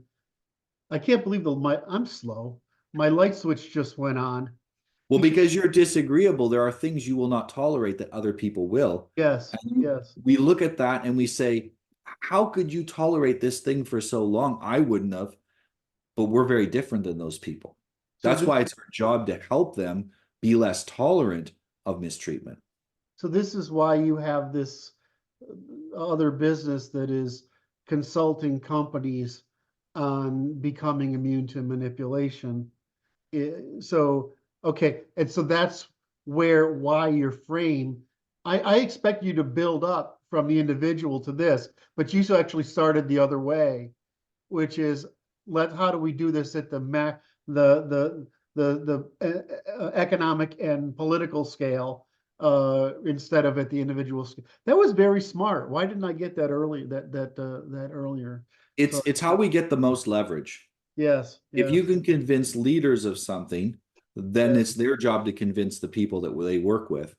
I can't believe I'm slow. My light switch just went on. Well, because you're disagreeable, there are things you will not tolerate that other people will. Yes, And yes. we look at that and we say, how could you tolerate this thing for so long? I wouldn't have, but we're very different than those people. So That's this why it's our job to help them be less tolerant of mistreatment. So this is why you have this other business that is consulting companies on becoming immune to manipulation. So, okay, and so that's why your frame, I expect you to build up from the individual to this, but you actually started the other way, which is how do we do this at the economic and political scale instead of at the individual scale. That was very smart. Why didn't I get that early? That earlier. It's So it's how we get the most leverage. yes, If you yes, can convince leaders of something, then yes. it's their job to convince the people that they work with.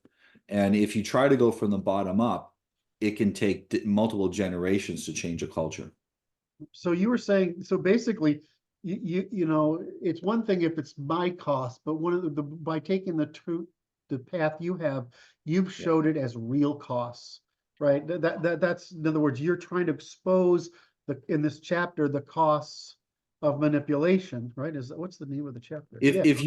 And if you try to go from the bottom up, it can take multiple generations to change a culture. So you were saying, so basically, it's one thing if it's my cost, but one of by taking the path you have, you've showed it as real costs, right? That's in other words, you're trying to expose in this chapter, the costs of manipulation, right? What's the name of the chapter? If Yeah. if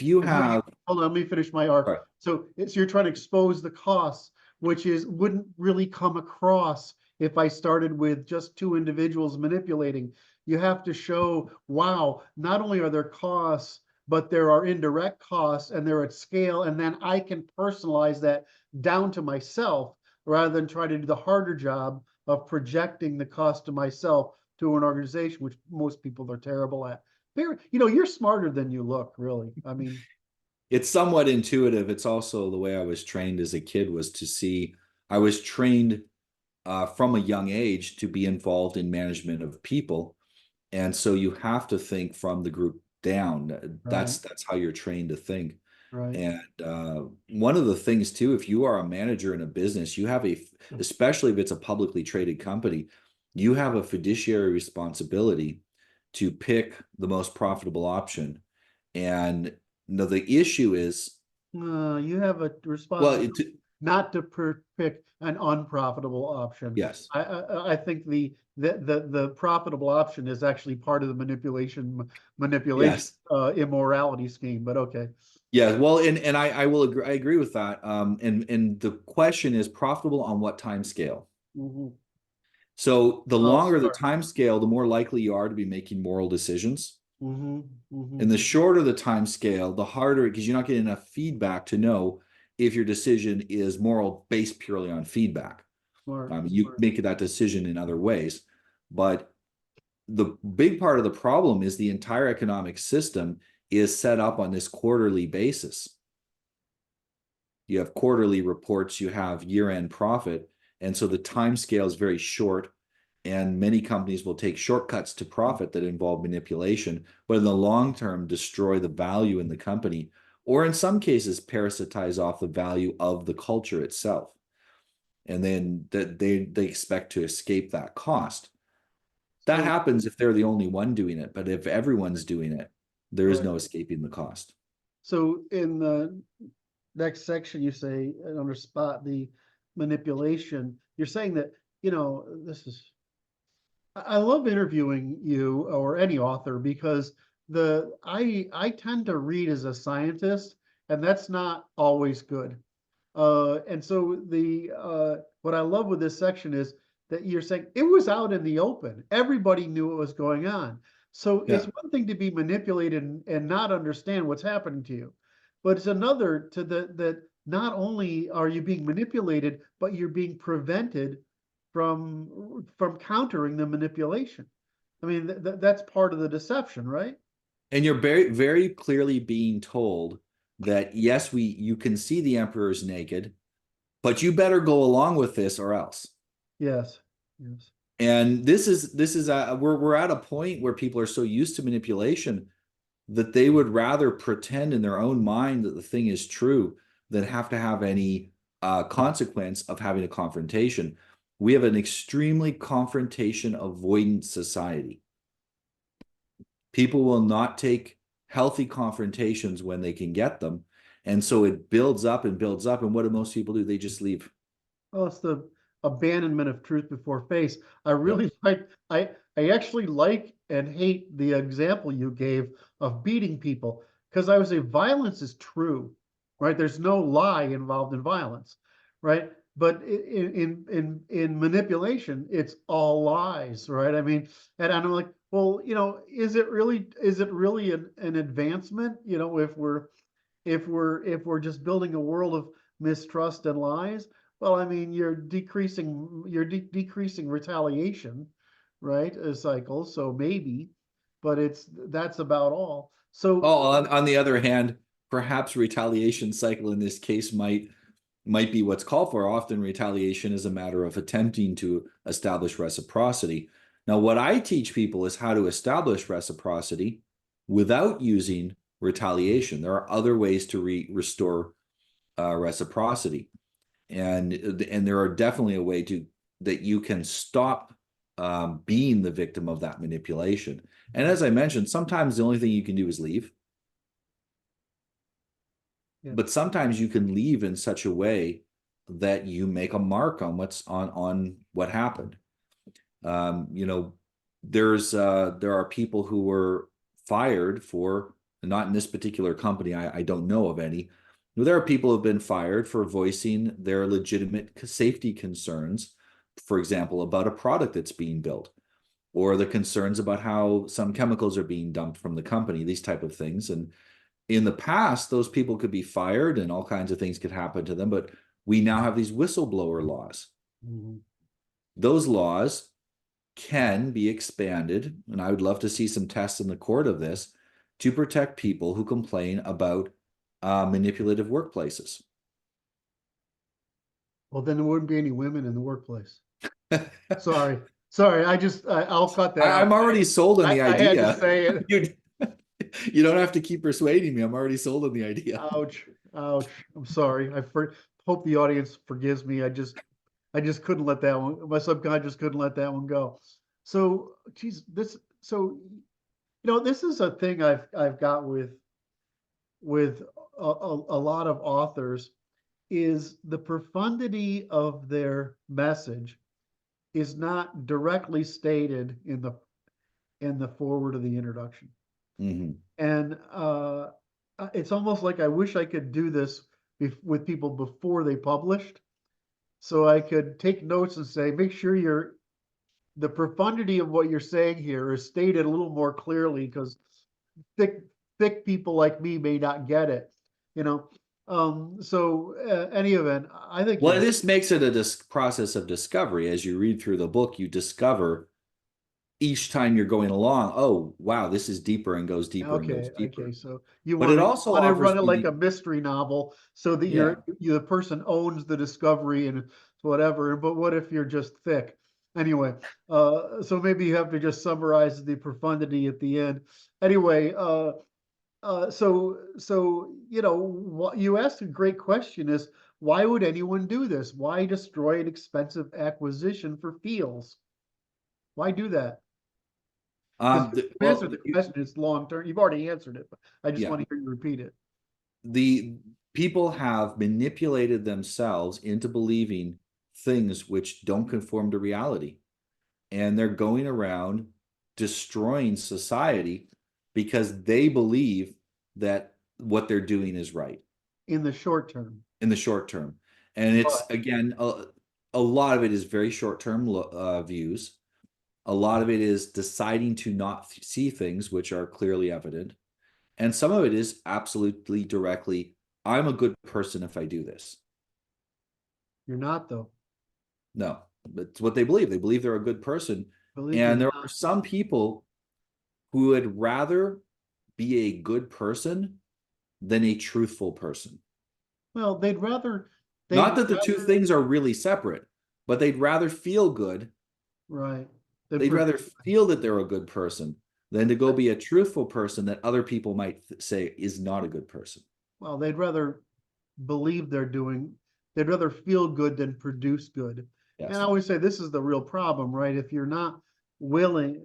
you have Hold on, let me finish my arc. right, So you're trying to expose the costs, which wouldn't really come across if I started with just two individuals manipulating. You have to show, wow, not only are there costs, but there are indirect costs and they're at scale. And then I can personalize that down to myself rather than try to do the harder job of projecting the cost to myself to an organization, which most people are terrible at. You're smarter than you look, really. I mean, it's somewhat intuitive. It's also the way I was trained as a kid was to see. I was trained from a young age to be involved in management of people, and so you have to think from the group down. right, That's how you're trained to think. right. And one of the things too, if you are a manager in a business, you have especially if it's a publicly traded company, you have a fiduciary responsibility to pick the most profitable option. And no, the issue is, You have a well, responsibility not to pick an unprofitable option. yes, I think the profitable option is actually part of the manipulation yes, immorality scheme. But okay. yeah. Well, and I will agree. I agree with that. And the question is profitable on what time scale? Mhm. So the Oh, longer the sorry. time scale, the more likely you are to be making moral decisions. Hmm. Hmm. And the shorter the time scale, the harder because you're not getting enough feedback to know if your decision is moral based purely on feedback. Smart, You smart. make that decision in other ways. But the big part of the problem is the entire economic system is set up on this quarterly basis. You have quarterly reports, you have year-end profit, and so the time scale is very short. And many companies will take shortcuts to profit that involve manipulation, but in the long term, destroy the value in the company, or in some cases, parasitize off the value of the culture itself. And then that they expect to escape that cost. That So, happens if they're the only one doing it, but if everyone's doing it, there is right. no escaping the cost. So in the next section, you say under spot the manipulation. You're saying that, this is I love interviewing you or any author because I tend to read as a scientist, and that's not always good. And so the what I love with this section is that you're saying it was out in the open. Everybody knew what was going on. So it's Yeah. one thing to be manipulated and not understand what's happening to you, but it's another to that not only are you being manipulated, but you're being prevented from countering the manipulation. I mean, that's part of the deception, right? And you're very, very clearly being told that yes, you can see the emperor's naked, but you better go along with this or else. Yes. Yes. And this is we're at a point where people are so used to manipulation that they would rather pretend in their own mind that the thing is true than have to have any consequence of having a confrontation. We have an extremely confrontation avoidant society. People will not take healthy confrontations when they can get them. And so it builds up and builds up. And what do most people do? They just leave. Well, it's the abandonment of truth before face. I Yep. really I actually like and hate the example you gave of beating people because I would say violence is true, right? There's no lie involved in violence, right? But in manipulation, it's all lies, right? I mean, and I'm like, well, is it really an advancement? If we're just building a world of mistrust and lies, well, I mean, you're decreasing retaliation, right? A cycle, so maybe, but that's about all. So Oh, on the other hand, perhaps retaliation cycle in this case might be what's called for. Often retaliation is a matter of attempting to establish reciprocity. Now, what I teach people is how to establish reciprocity without using retaliation. There are other ways to restore reciprocity, and there are definitely a way to that you can stop being the victim of that manipulation. And as I mentioned, sometimes the only thing you can do is leave, yeah, but sometimes you can leave in such a way that you make a mark on what's on what happened. You know, there are people who were fired for, not in this particular company, I don't know of any. There are people who have been fired for voicing their legitimate safety concerns, for example, about a product that's being built, or the concerns about how some chemicals are being dumped from the company, these type of things. And in the past, those people could be fired and all kinds of things could happen to them, but we now have these whistleblower laws. Mhm. Those laws can be expanded, and I would love to see some tests in the court of this to protect people who complain about manipulative workplaces. Well, then there wouldn't be any women in the workplace. Sorry, sorry. I'll cut that out. I'm already sold on the I had to idea. say it. You, you don't have to keep persuading me. I'm already sold on the idea. Ouch, ouch. I'm sorry. Hope the audience forgives me. I just couldn't let that one. My subconscious couldn't let that one go. So, geez, this is a thing I've got with a lot of authors is the profundity of their message is not directly stated in the forward of the introduction. Mm-hmm. And it's almost like I wish I could do this with people before they published, so I could take notes and say, make sure the profundity of what you're saying here is stated a little more clearly, because thick people like me may not get it, you know. So any event, I think Well, you're this makes it a process of discovery. As you read through the book, you discover each time you're going along, oh, wow, this is deeper and goes deeper and goes okay. deeper. So you But it want also to offers run it you like a the, mystery novel, so that yeah, the person owns the discovery and whatever. But what if you're just thick? Anyway, so maybe you have to just summarize the profundity at the end. Anyway, so what you asked a great question is, why would anyone do this? Why destroy an expensive acquisition for feels? Why do that? Because you answered well, the question, it's long term. You've already answered it, but I just yeah, want to hear you repeat it. the people have manipulated themselves into believing things which don't conform to reality. And they're going around destroying society because they believe that what they're doing is right In the short term. in the short term. And it's, But again, a lot of it is very short term views. A lot of it is deciding to not see things which are clearly evident. And some of it is absolutely directly, I'm a good person if I do this. you're not, though. No, it's what they believe. They believe they're a good person. Believe you're And there are not. some people who would rather be a good person than a truthful person. Well, they'd Not that the two rather, things are really separate, but they'd rather feel good. right. They'd They'd prefer, rather feel that they're a good person than to go be a truthful person that other people might say is not a good person. well, they'd rather believe they'd rather feel good than produce good. And I Yes. always say this is the real problem, right? If you're not willing,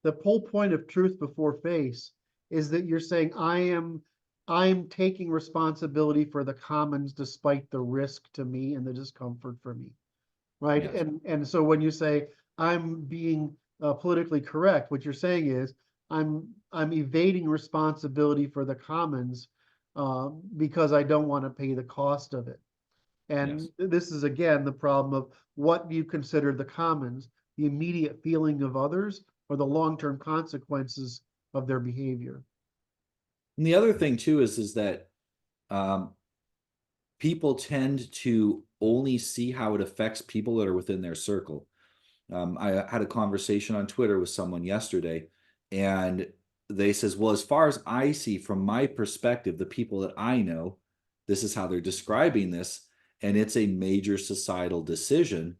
the whole point of truth before face is that you're saying, I'm taking responsibility for the commons despite the risk to me and the discomfort for me. Right. Yes. And so when you say I'm being politically correct, what you're saying is I'm evading responsibility for the commons because I don't want to pay the cost of it. And Yes. this is again the problem of what do you consider the commons, the immediate feeling of others or the long-term consequences of their behavior. And the other thing too is that um, people tend to only see how it affects people that are within their circle. I had a conversation on Twitter with someone yesterday, and they says, "Well, as far as I see from my perspective, the people that I know, this is how they're describing this, and it's a major societal decision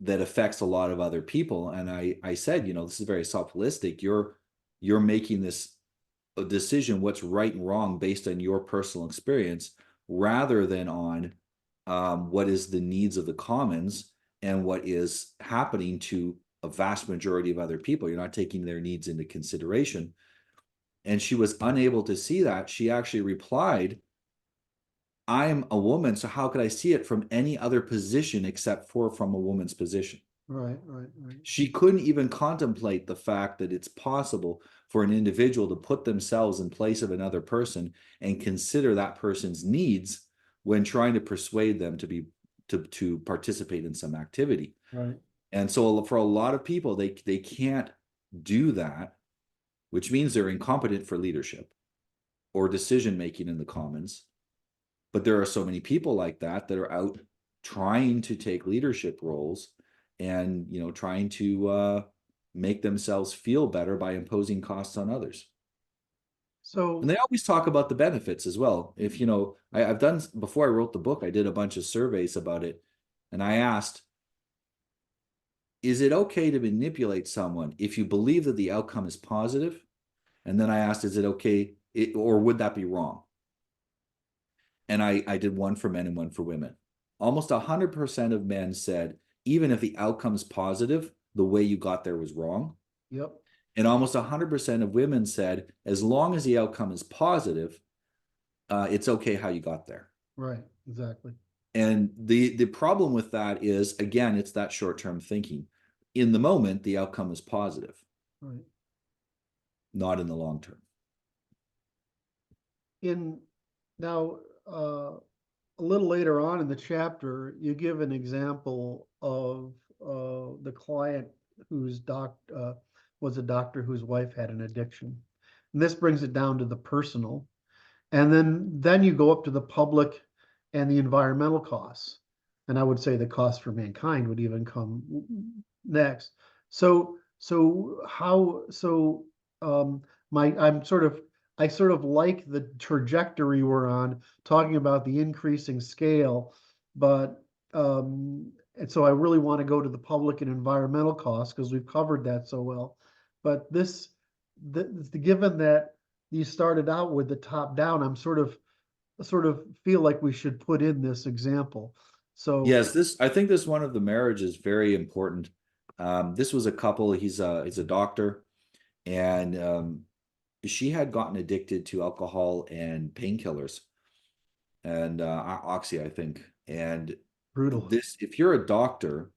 that affects a lot of other people." And I said, this is very self-holistic. You're making this a decision what's right and wrong based on your personal experience rather than on what is the needs of the commons and what is happening to a vast majority of other people. You're not taking their needs into consideration. And she was unable to see that. She actually replied, I'm a woman, so how could I see it from any other position except for from a woman's position? Right, right, right. She couldn't even contemplate the fact that it's possible for an individual to put themselves in place of another person and consider that person's needs when trying to persuade them to participate in some activity. Right. And so for a lot of people, they can't do that, which means they're incompetent for leadership or decision making in the commons. But there are so many people like that that are out trying to take leadership roles and trying to make themselves feel better by imposing costs on others. And So, they always talk about the benefits as well. If I've done, before I wrote the book, I did a bunch of surveys about it, and I asked, is it okay to manipulate someone if you believe that the outcome is positive? And then I asked, is it okay, or would that be wrong? And I did one for men and one for women. Almost 100% of men said, even if the outcome is positive, the way you got there was wrong. yep, And almost 100% of women said, as long as the outcome is positive, it's okay how you got there. right, exactly. And the problem with that is, again, it's that short-term thinking. In the moment, the outcome is positive, Right. not in the long term. In now, a little later on in the chapter, you give an example of the client whose was a doctor whose wife had an addiction. And this brings it down to the personal. And then you go up to the public and the environmental costs. And I would say the cost for mankind would even come next. So how so my I sort of like the trajectory we're on, talking about the increasing scale, but and so I really want to go to the public and environmental costs because we've covered that so well. But given that you started out with the top down, I'm sort of feel like we should put in this example. So Yes, I think this one of the marriage is very important. This was a couple. He's a doctor, and she had gotten addicted to alcohol and painkillers and oxy, I think. And brutal. this, if you're a doctor,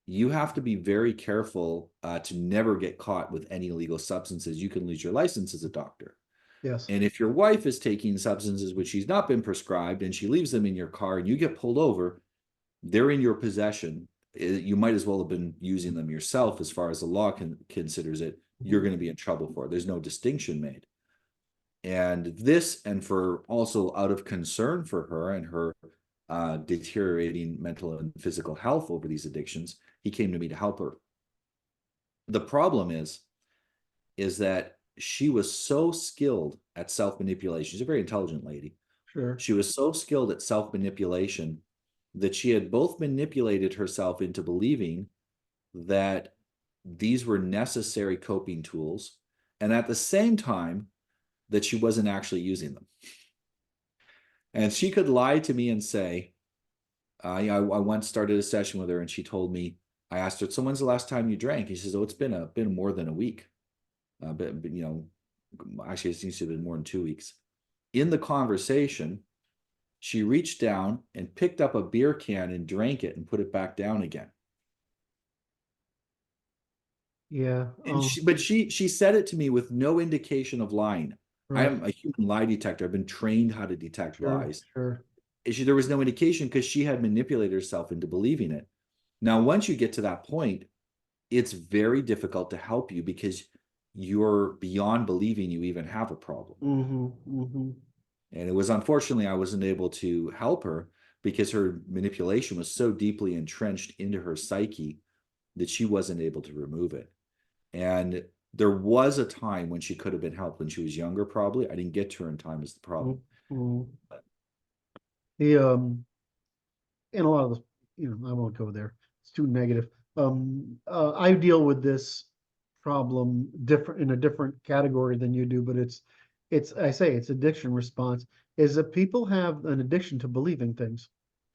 you have to be very careful to never get caught with any illegal substances. You can lose your license as a doctor. Yes. And if your wife is taking substances which she's not been prescribed and she leaves them in your car and you get pulled over, they're in your possession. You might as well have been using them yourself as far as the law considers it. You're going to be in trouble for it. There's no distinction made. And for also out of concern for her and her deteriorating mental and physical health over these addictions, he came to me to help her. The problem is that she was so skilled at self-manipulation. She's a very intelligent lady. Sure. She was so skilled at self-manipulation that she had both manipulated herself into believing that these were necessary coping tools, and at the same time that she wasn't actually using them. And she could lie to me and say, I once started a session with her and she told me, I asked her, so when's the last time you drank? He says, oh, it's been more than a week. But actually it seems to have been more than 2 weeks. In the conversation, she reached down and picked up a beer can and drank it and put it back down again. Yeah. And she said it to me with no indication of lying. I Right. am a human lie detector. I've been trained how to detect Sure. lies. Sure. There was no indication because she had manipulated herself into believing it. Now, once you get to that point, it's very difficult to help you because you're beyond believing you even have a problem. Mm-hmm. Mm-hmm. And it was unfortunately, I wasn't able to help her because her manipulation was so deeply entrenched into her psyche that she wasn't able to remove it. And there was a time when she could have been helped when she was younger, probably. I didn't get to her in time is the problem. Mm-hmm. The and a lot of the, I won't go there. It's too negative. I deal with this problem different in a different category than you do, but I say it's addiction response is that people have an addiction to believing things.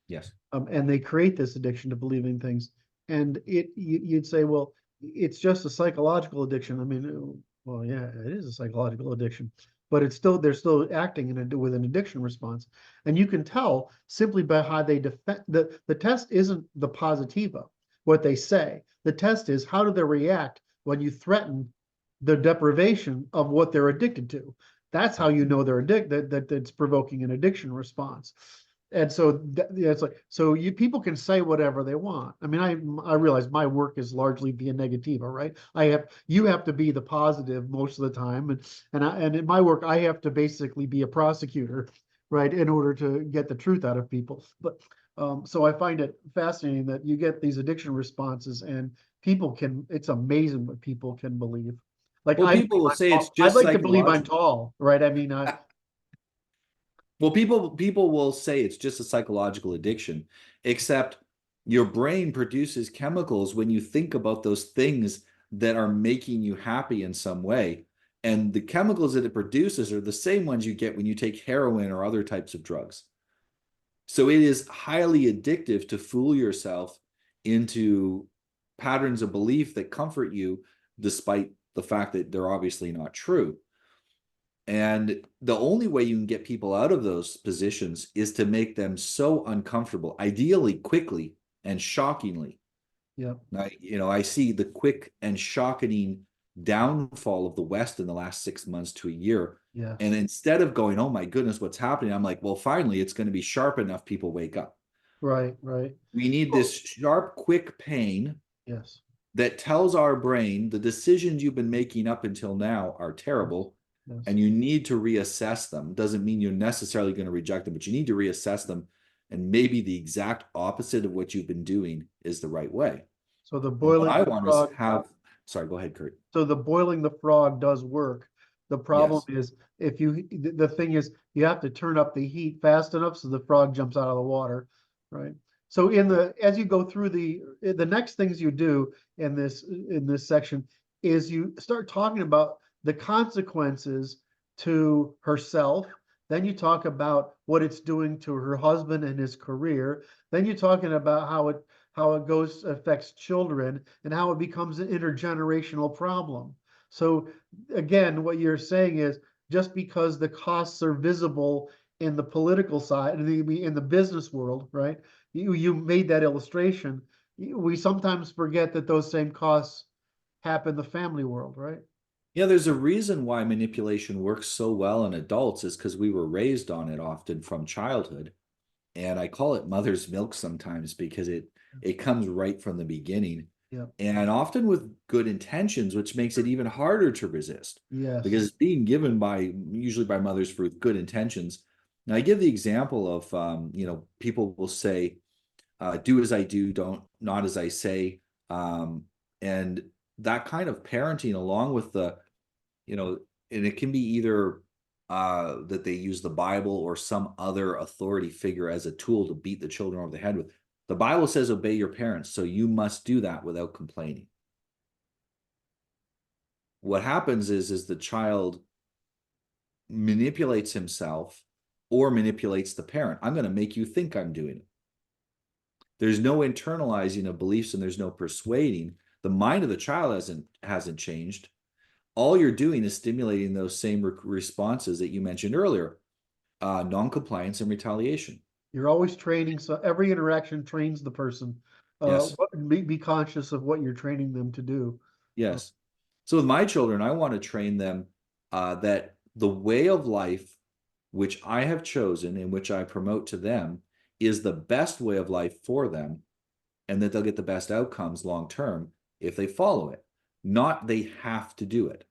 Yes. And they create this addiction to believing things. And you'd say, well, it's just a psychological addiction. I mean, well, yeah, it is a psychological addiction, but they're still acting with an addiction response. And you can tell simply by how they defend the test isn't the positiva. what they say. The test is, how do they react when you threaten the deprivation of what they're addicted to? That's how you know they're addicted, that it's provoking an addiction response. And so yeah, it's like, so you people can say whatever they want. I mean, I realize my work is largely via negativa, right? You have to be the positive most of the time, and in my work I have to basically be a prosecutor, right, in order to get the truth out of people. But so I find it fascinating that you get these addiction responses, and people can. It's amazing what people can believe. Like Well, people will say it's I'd just like to believe I'm psychological. tall, right? I mean, Well, people will say it's just a psychological addiction, except your brain produces chemicals when you think about those things that are making you happy in some way. And the chemicals that it produces are the same ones you get when you take heroin or other types of drugs. So it is highly addictive to fool yourself into patterns of belief that comfort you, despite the fact that they're obviously not true. And the only way you can get people out of those positions is to make them so uncomfortable, ideally quickly and shockingly. yeah, I see the quick and shocking downfall of the West in the last 6 months to a year. And yes, instead of going, oh my goodness, what's happening? I'm like, well, finally, it's going to be sharp enough people wake up. right, right. We need this sharp, quick pain Yes, that tells our brain the decisions you've been making up until now are yes, terrible yes. and you need to reassess them. Doesn't mean you're necessarily going to reject them, but you need to reassess them. And maybe the exact opposite of what you've been doing is the right way. So the And what boiling I the want is frog, have, sorry, go ahead, Kurt. so the boiling the frog does work. The problem Yes. is if the thing is you have to turn up the heat fast enough so the frog jumps out of the water, right? So as you go through the next things you do in this section is you start talking about the consequences to herself. Then you talk about what it's doing to her husband and his career. Then you're talking about how it affects children and how it becomes an intergenerational problem. So again, what you're saying is just because the costs are visible in the political side, in the business world, right? You made that illustration. We sometimes forget that those same costs happen in the family world, right? Yeah, there's a reason why manipulation works so well in adults is because we were raised on it often from childhood. And I call it mother's milk sometimes because it comes right from the beginning Yeah. and often with good intentions, which makes it even harder to resist because Yes. it's being given usually by mothers for good intentions. Now, I give the example of, people will say, do as I do, don't, not as I say. And that kind of parenting along with and it can be either that they use the Bible or some other authority figure as a tool to beat the children over the head with. The Bible says obey your parents, so you must do that without complaining. What happens is the child manipulates himself or manipulates the parent. I'm going to make you think I'm doing it. There's no internalizing of beliefs and there's no persuading. The mind of the child hasn't changed. All you're doing is stimulating those same responses that you mentioned earlier, non-compliance and retaliation. You're always training, so every interaction trains the person. Yes. Be conscious of what you're training them to do. Uh, Yes. So with my children, I want to train them that the way of life which I have chosen and which I promote to them is the best way of life for them, and that they'll get the best outcomes long term if they follow it. Not they have to do it.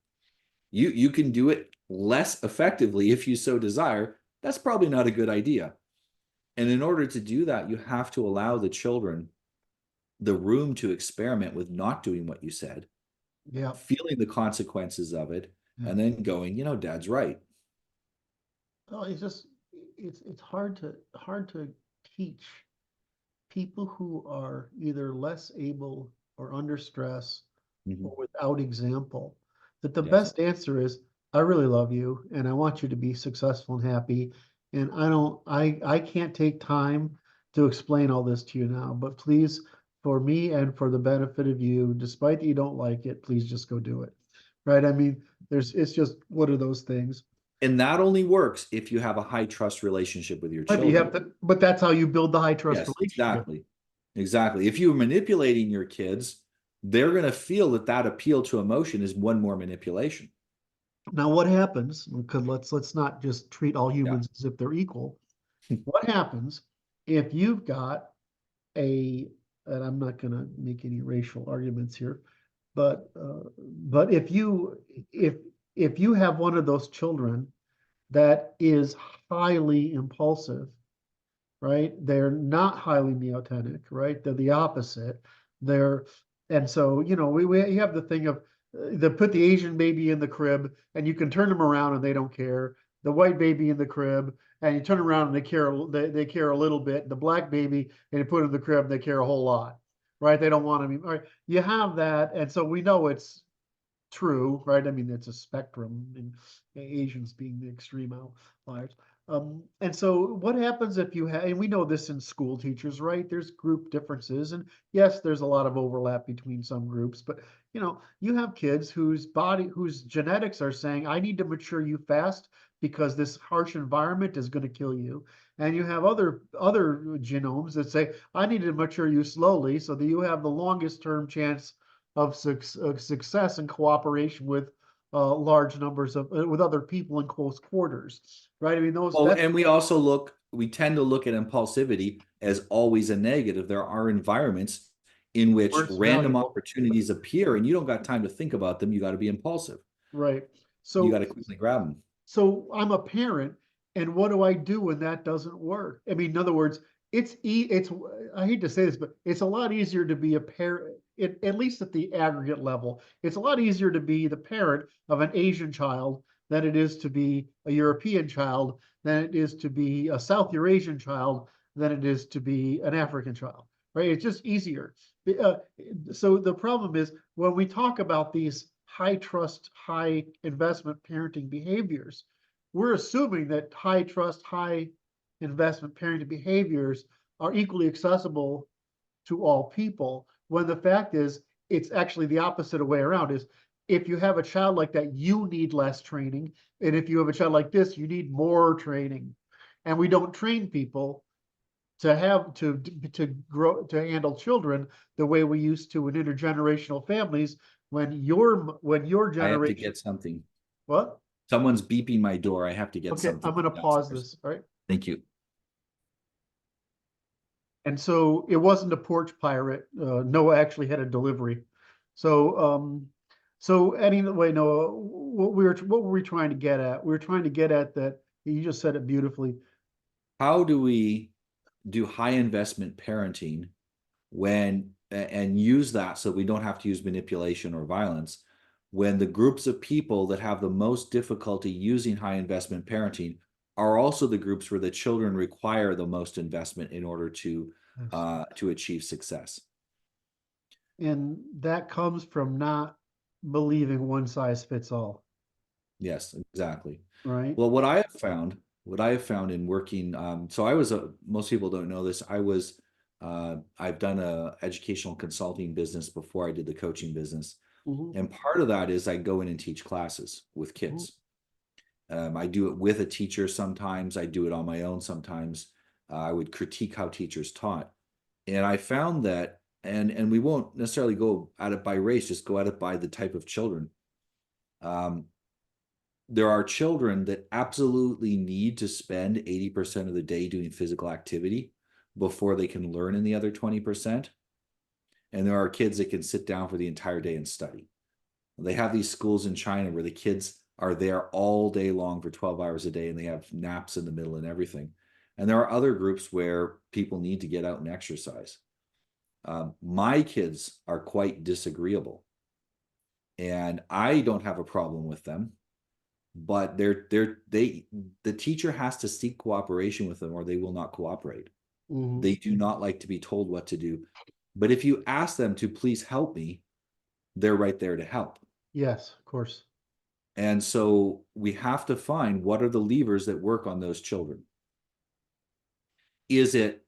You can do it less effectively if you so desire. That's probably not a good idea. And in order to do that, you have to allow the children the room to experiment with not doing what you said, yeah. feeling the consequences of it, Yeah. and then going, dad's right. Oh, it's hard to teach people who are either less able or under stress Mhm. or without example, that the Yes. best answer is, I really love you and I want you to be successful and happy. And I can't take time to explain all this to you now, but please, for me and for the benefit of you, despite that you don't like it, please just go do it. Right? I mean, it's just what are those things? And that only works if you have a high trust relationship with your But you have children. to, but that's how you build the high trust Yes, relationship. exactly. Exactly. If you're manipulating your kids, they're going to feel that that appeal to emotion is one more manipulation. Now, what happens? Because let's not just treat all Yeah. humans as if they're equal. What happens if you've got a, and I'm not going to make any racial arguments here, but if you have one of those children that is highly impulsive, right? They're not highly neotenic, right? They're the opposite. They're, and so, we have the thing of they put the Asian baby in the crib and you can turn them around and they don't care. The white baby in the crib and you turn around and they care a little bit. The black baby and you put it in the crib, they care a whole lot, right? They don't want to be, all right. You have that. And so we know it's true, right? I mean, it's a spectrum, and Asians being the extreme outliers. And so what happens if you have, and we know this in school teachers, right? There's group differences, and yes, there's a lot of overlap between some groups, but you have kids whose genetics are saying, I need to mature you fast because this harsh environment is going to kill you. And you have other genomes that say, I need to mature you slowly so that you have the longest term chance of success and cooperation with large numbers of with other people in close quarters, right? I mean, Well, and we tend to look at impulsivity as always a negative. There are environments in which worse random valuable, opportunities appear and you don't got time to think about them. You got to be impulsive. right? You got So to quickly grab them. So I'm a parent, and what do I do when that doesn't work? I mean, in other words, it's I hate to say this, but it's a lot easier to be a parent, at least at the aggregate level. It's a lot easier to be the parent of an Asian child than it is to be a European child, than it is to be a South Eurasian child, than it is to be an African child, right? It's just easier. Uh, so the problem is when we talk about these high trust, high investment parenting behaviors, we're assuming that high trust, high investment parenting behaviors are equally accessible to all people, when the fact is it's actually the opposite way around. Is if you have a child like that, you need less training, and if you have a child like this, you need more training. And we don't train people to grow, to handle children the way we used to in intergenerational families. When your I have to generation, get something. what? Someone's beeping my door. I have to get Okay, something I'm going to pause downstairs. this. All right. Thank you. And so it wasn't a porch pirate. Noah actually had a delivery. So anyway, Noah, what were we trying to get at? We were trying to get at that. You just said it beautifully. How do we do high investment parenting and use that so we don't have to use manipulation or violence when the groups of people that have the most difficulty using high investment parenting are also the groups where the children require the most investment in order to achieve success. And that comes from not believing one size fits all, Yes, exactly. right? Well, what I have found in working, so most people don't know this. I've done a educational consulting business before I did the coaching business. Mhm, And part of that is I go in and teach classes with mhm. kids. I do it with a teacher sometimes. I do it on my own sometimes. I would critique how teachers taught. And I found that, and we won't necessarily go at it by race, just go at it by the type of children. Um, there are children that absolutely need to spend 80% of the day doing physical activity before they can learn in the other 20%. And there are kids that can sit down for the entire day and study. They have these schools in China where the kids are there all day long for 12 hours a day and they have naps in the middle and everything. And there are other groups where people need to get out and exercise. My kids are quite disagreeable and I don't have a problem with them, but the teacher has to seek cooperation with them or they will not cooperate. Mhm. They do not like to be told what to do. But if you ask them to please help me, they're right there to help. Yes, of course. And so we have to find what are the levers that work on those children. Is it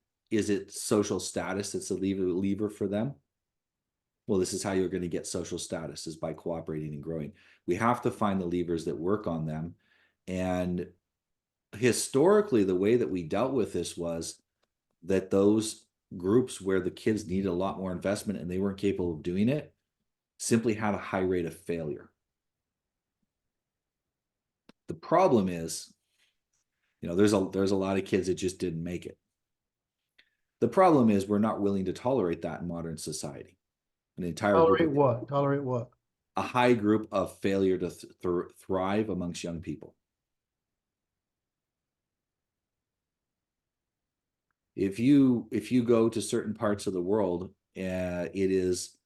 social status that's a lever for them? Well, this is how you're going to get social status is by cooperating and growing. We have to find the levers that work on them. And historically, the way that we dealt with this was that groups where the kids needed a lot more investment and they weren't capable of doing it simply had a high rate of failure. The problem is, there's a lot of kids that just didn't make it. The problem is we're not willing to tolerate that in modern society. An entire group Tolerate of what? Tolerate what? a high group of failure to thrive amongst young people. If you go to certain parts of the world, it is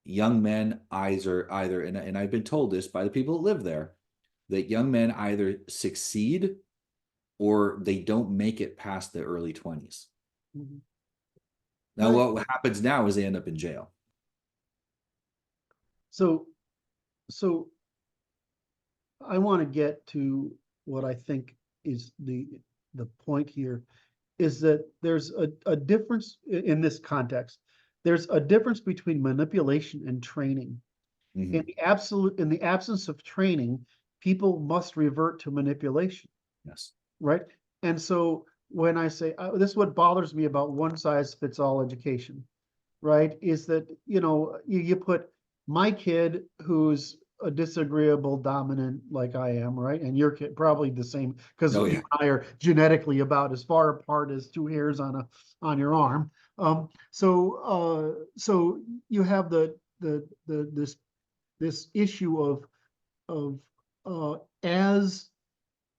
young men either, and I've been told this by the people that live there, that young men either succeed or they don't make it past the early 20s. Mhm. Now, Right. what happens now is they end up in jail. So I want to get to what I think is the point here is that there's a difference in this context. There's a difference between manipulation and training. Mhm. In the absence of training, people must revert to manipulation, Yes. right? And so when I say this is what bothers me about one size fits all education, right? Is that, you put my kid who's a disagreeable dominant like I am, right? And your kid probably the same because Oh you yeah. and I are genetically about as far apart as two hairs on your arm. So you have this issue of as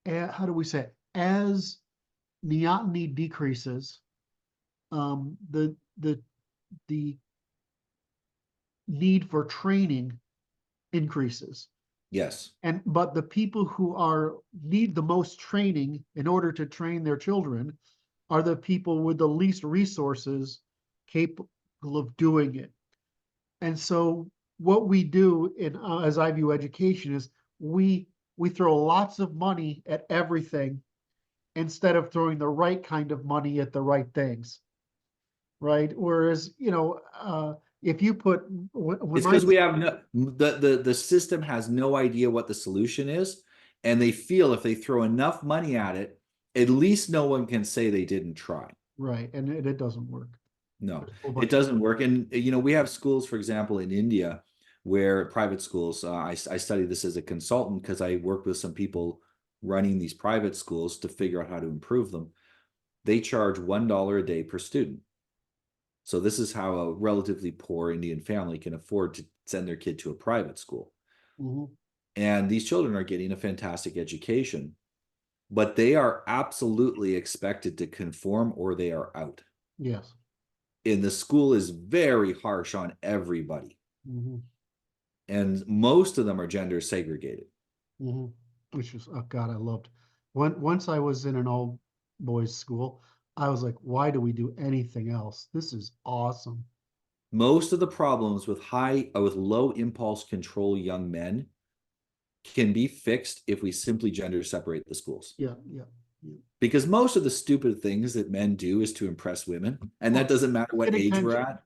how do we say it? As neoteny decreases, the need for training increases. Yes. But the people who need the most training in order to train their children are the people with the least resources capable of doing it. And so what we do as I view education is we throw lots of money at everything instead of throwing the right kind of money at the right things, right? Whereas, if you put when It's my because we have the system has no idea what the solution is, and they feel if they throw enough money at it, at least no one can say they didn't try. right, and it doesn't work. No, There's a whole it bunch of doesn't work. And we have schools, for example, in India, where private schools. I studied this as a consultant because I worked with some people running these private schools to figure out how to improve them. They charge $1 a day per student. So this is how a relatively poor Indian family can afford to send their kid to a private school. Mhm. And these children are getting a fantastic education, but they are absolutely expected to conform or they are out. Yes. And the school is very harsh on everybody. Mhm. And most of them are gender segregated. Mhm. Which is, oh God, I loved. Once I was in an all boys school, I was like, why do we do anything else? This is awesome. Most of the problems with low impulse control young men can be fixed if we simply gender separate the schools. Yeah, yeah, yeah. Because most of the stupid things that men do is to impress women, and that Well, doesn't matter what get age we're attention. at.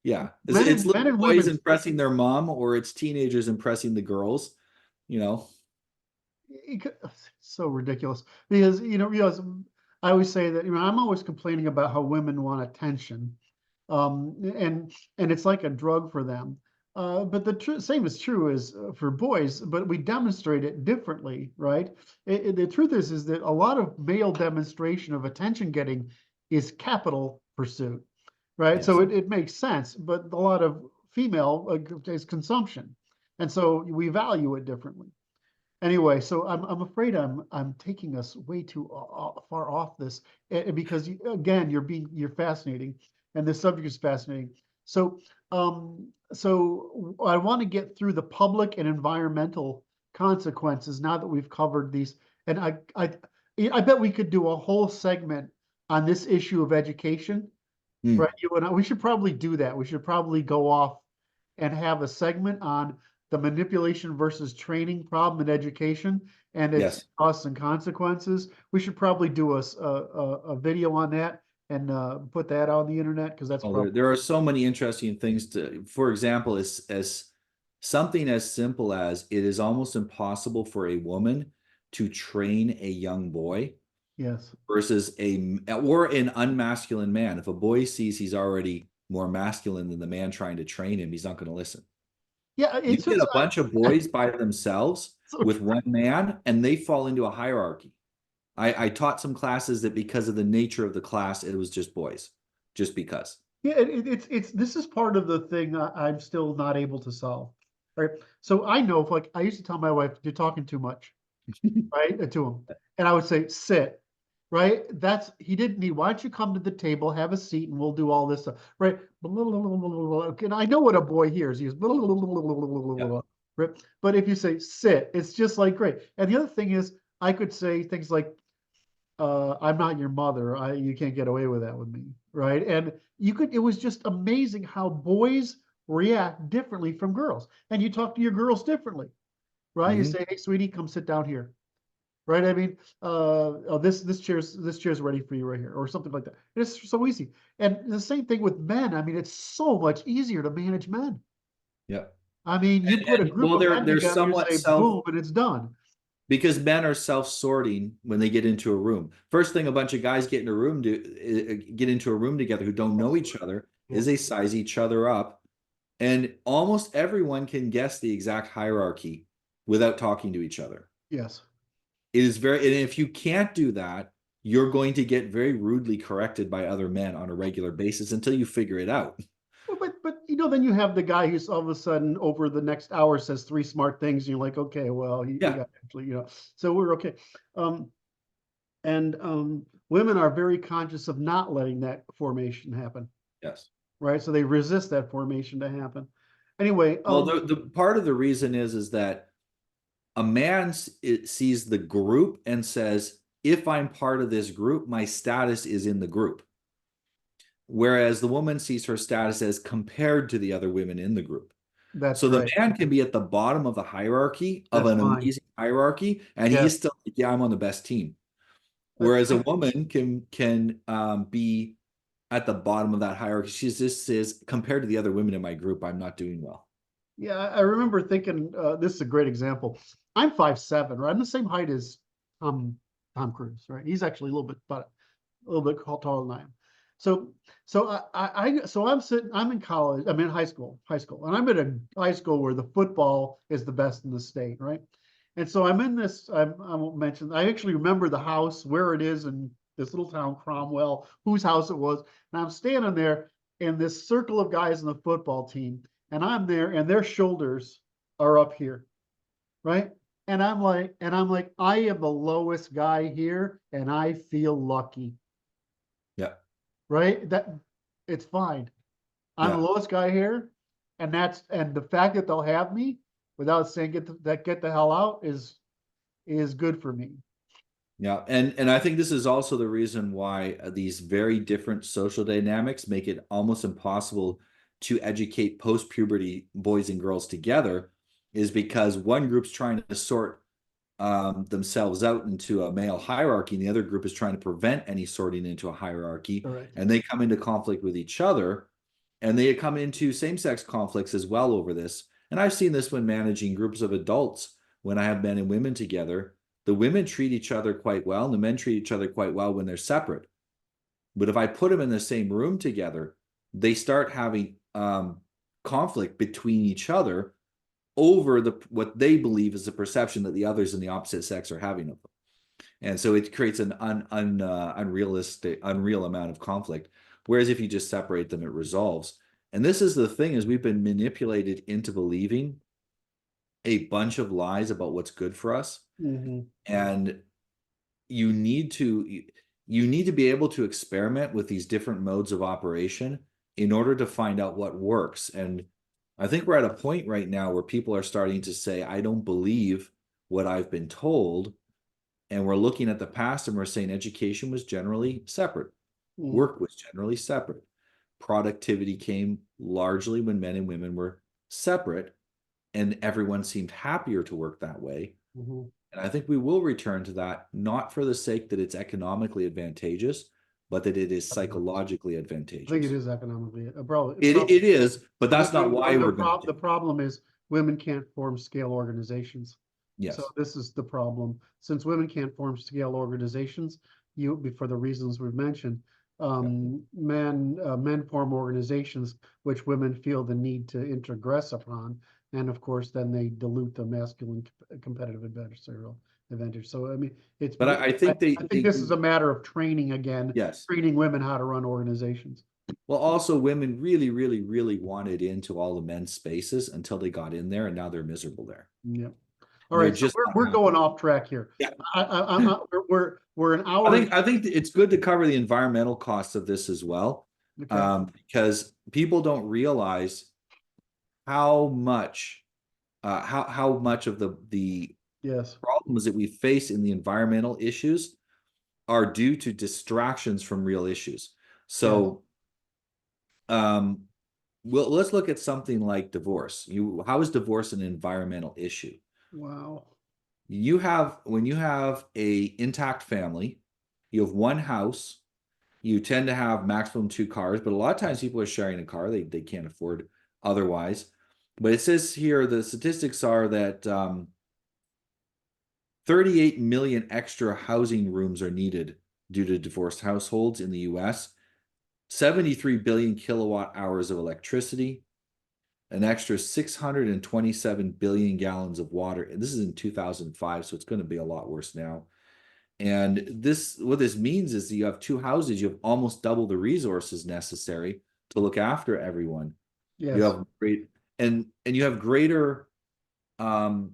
Yeah, Men it's and little men and boys women. impressing their mom, or it's teenagers impressing the girls. You know, So ridiculous because I always say that I'm always complaining about how women want attention, and it's like a drug for them. But the same is true as for boys, but we demonstrate it differently, right? The truth is that a lot of male demonstration of attention getting is capital pursuit, right? So yes. it makes sense, but a lot of female is consumption, and so we value it differently. Anyway, so I'm afraid I'm taking us way too far off this because again you're fascinating and the subject is fascinating. So I want to get through the public and environmental consequences now that we've covered these, and I bet we could do a whole segment on this issue of education, Hmm. right? You and I, we should probably do that. We should probably go off and have a segment on the manipulation versus training problem in education and its Yes. costs and consequences. We should probably do a video on that and put that on the internet because that's Oh, probably there are so many interesting things for example, as something as simple as it is almost impossible for a woman to train a young boy Yes. versus or an unmasculine man. If a boy sees he's already more masculine than the man trying to train him, he's not going to listen. Yeah, You it's get just a bunch of boys by themselves so with true. one man, and they fall into a hierarchy. I taught some classes that because of the nature of the class, it was just boys, just because. Yeah, it's this is part of the thing I'm still not able to solve. Right. So I know if like I used to tell my wife, you're talking too much, right? To him. And I would say, sit. Right. That's he didn't need. Why don't you come to the table, have a seat, and we'll do all this stuff. Right. Okay, and I know what a boy hears. He goes, Yeah. right? But if you say sit, it's just like great. And the other thing is, I could say things like, I'm not your mother. You can't get away with that with me, right? And you could. It was just amazing how boys react differently from girls, and you talk to your girls differently, right? You Mhm. say, "Hey, sweetie, come sit down here," right? I mean, oh, this chair's ready for you right here, or something like that. It's so easy. And the same thing with men. I mean, it's so much easier to manage men. Yeah. I mean, you put a group Well, of they're men they're together, you somewhat say boom, and it's done. because men are self-sorting when they get into a room. First thing a bunch of guys get in a room get into a room together who don't know each other Yeah. is they size each other up, and almost everyone can guess the exact hierarchy without talking to each other. Yes. It is very, and if you can't do that, you're going to get very rudely corrected by other men on a regular basis until you figure it out. Well, but then you have the guy who's all of a sudden over the next hour says three smart things, and you're like, okay, well, he Yeah. got actually, so we're okay. Um, and women are very conscious of not letting that formation happen, Yes. right? So they resist that formation to happen. Anyway, Well, the part of the reason is that a man sees the group and says, if I'm part of this group, my status is in the group. Whereas the woman sees her status as compared to the other women in the group. that's So the right. man can be at the bottom of the hierarchy of That's an fine. amazing hierarchy, and Yes. he's still like, yeah, I'm on the best team. I, Whereas a I, woman can be at the bottom of that hierarchy. She's just says, compared to the other women in my group, I'm not doing well. yeah, I remember thinking this is a great example. I'm 5'7", right? I'm the same height as um, Tom Cruise, right? He's actually a little bit taller than I am. So so I'm sitting, I'm in college, I'm in high school, and I'm at a high school where the football is the best in the state, right? And so I'm in this, I won't mention, I actually remember the house, where it is in this little town, Cromwell, whose house it was. And I'm standing there in this circle of guys in the football team, and I'm there, and their shoulders are up here, right? And I'm like, I am the lowest guy here, and I feel lucky, Yeah. right? That it's fine. I'm the Yeah. lowest guy here, and the fact that they'll have me without saying get the hell out is good for me. Yeah. And I think this is also the reason why these very different social dynamics make it almost impossible to educate post-puberty boys and girls together, is because one group's trying to sort themselves out into a male hierarchy, and the other group is trying to prevent any sorting into a hierarchy, Correct. and they come into conflict with each other, and they come into same-sex conflicts as well over this. And I've seen this when managing groups of adults, when I have men and women together, the women treat each other quite well, and the men treat each other quite well when they're separate. But if I put them in the same room together, they start having conflict between each other over what they believe is the perception that the others in the opposite sex are having of them. And so it creates an unreal amount of conflict. Whereas if you just separate them, it resolves. And this is the thing: is we've been manipulated into believing a bunch of lies about what's good for us. Mm-hmm. And you need to you need to be able to experiment with these different modes of operation in order to find out what works. And I think we're at a point right now where people are starting to say, I don't believe what I've been told. And we're looking at the past and we're saying education was generally separate. Mm-hmm. Work was generally separate. Productivity came largely when men and women were separate, and everyone seemed happier to work that way. Mm-hmm. And I think we will return to that, not for the sake that it's economically advantageous, but that it is psychologically I think it advantageous. is economically probably It is, but But that's not why we're going to the do it. problem is women can't form scale organizations. So Yes. this is the problem. Since women can't form scale organizations, for the reasons we've mentioned, men form organizations which women feel the need to introgress upon, and of course, then they dilute the masculine competitive advantage. So I mean, But I I think think this is a matter of training again, yes. training women how to run organizations. Well, also women really, really, really wanted into all the men's spaces until they got in there, and now they're miserable there. Yeah. All And they're right, so just not we're happy. going off track here. Yeah. We're an hour. I think it's good to cover the environmental costs of this as well, Okay. because people don't realize how much how much of the Yes. problems that we face in the environmental issues are due to distractions from real issues. Yes. So, um, well, let's look at something like divorce. How is divorce an environmental issue? Wow. When you have a intact family, you have one house, you tend to have maximum two cars, but a lot of times people are sharing a car. They can't afford otherwise. But it says here the statistics are that 38 million extra housing rooms are needed due to divorced households in the US, 73 billion kilowatt hours of electricity, an extra 627 billion gallons of water. And this is in 2005, so it's going to be a lot worse now. And what this means is that you have two houses, you have almost double the resources necessary to look after everyone. You Yes. have you have greater um,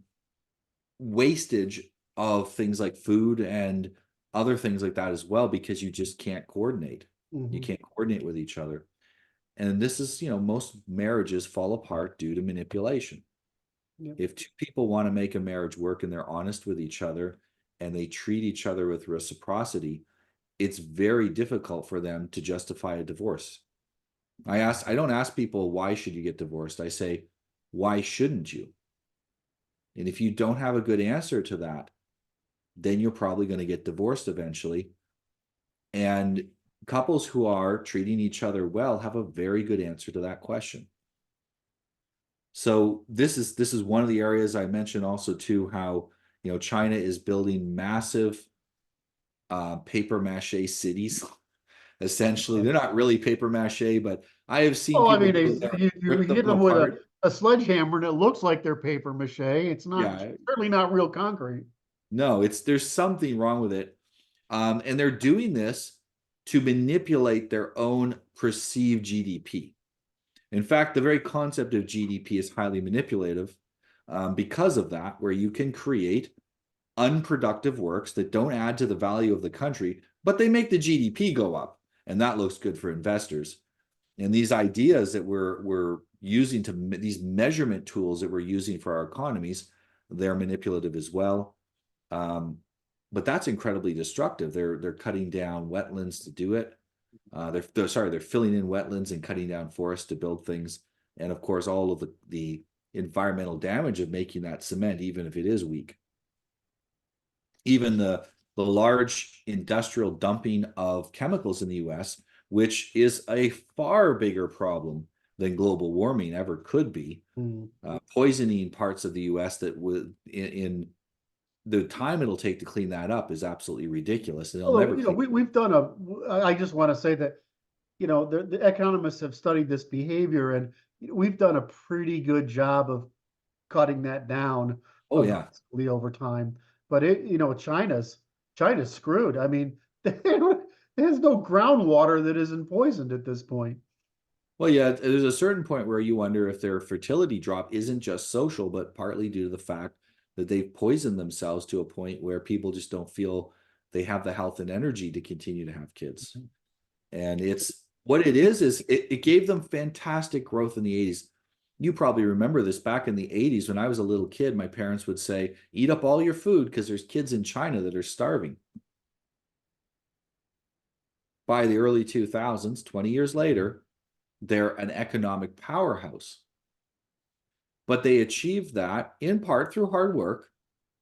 wastage of things like food and other things like that as well, because you just can't coordinate. You Mhm. can't coordinate with each other. And this is, most marriages fall apart due to manipulation. Yep. If two people want to make a marriage work and they're honest with each other and they treat each other with reciprocity, it's very difficult for them to justify a divorce. I don't ask people, why should you get divorced? I say, why shouldn't you? And if you don't have a good answer to that, then you're probably going to get divorced eventually. And couples who are treating each other well have a very good answer to that question. So this is one of the areas I mentioned also too, how China is building massive paper mache cities. Essentially, they're not really paper mache, but I have seen Oh, I people mean, go there, you rip hit them them with apart. a sledgehammer and it looks like they're paper mache. It's not, Yeah, certainly not real concrete. no, there's something wrong with it. And they're doing this to manipulate their own perceived GDP. In fact, the very concept of GDP is highly manipulative, because of that, where you can create unproductive works that don't add to the value of the country, but they make the GDP go up. And that looks good for investors. And these ideas that we're using these measurement tools that we're using for our economies, they're manipulative as well. Um, but that's incredibly destructive. They're cutting down wetlands to do it. They're filling in wetlands and cutting down forests to build things. And of course, all of the environmental damage of making that cement, even if it is weak. Even the large industrial dumping of chemicals in the US, which is a far bigger problem than global warming ever could be, Mm. poisoning parts of the US that would in the time it'll take to clean that up is absolutely ridiculous, and it'll Although, never clean. we've done I just want to say that, the economists have studied this behavior and we've done a pretty good job of cutting that down Oh yeah. aggressively over time. But China's screwed. I mean, there's no groundwater that isn't poisoned at this point. Well, yeah, there's a certain point where you wonder if their fertility drop isn't just social, but partly due to the fact that they've poisoned themselves to a point where people just don't feel they have the health and energy to continue to have kids. And it's what it is it gave them fantastic growth in the 80s. You probably remember this back in the 80s when I was a little kid, my parents would say, eat up all your food because there's kids in China that are starving. By the early 2000s, 20 years later, they're an economic powerhouse. But they achieved that in part through hard work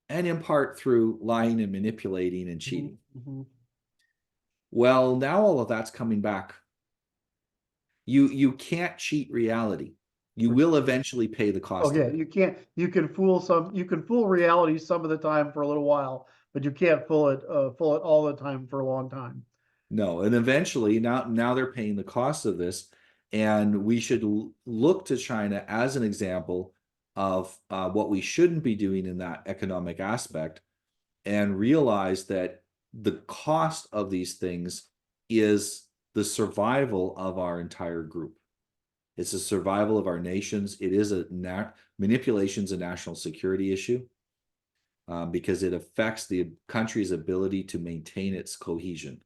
and in part through lying and manipulating and cheating. Mm-hmm. Well, now all of that's coming back. You can't cheat reality. You For will sure. eventually pay the Oh cost of yeah, it. you can fool reality some of the time for a little while, but you can't fool it all the time for a long time. No, and eventually now they're paying the cost of this, and we should look to China as an example of what we shouldn't be doing in that economic aspect, and realize that the cost of these things is the survival of our entire group. It's the survival of our nations. It is manipulation's a national security issue, because it affects the country's ability to maintain its cohesion.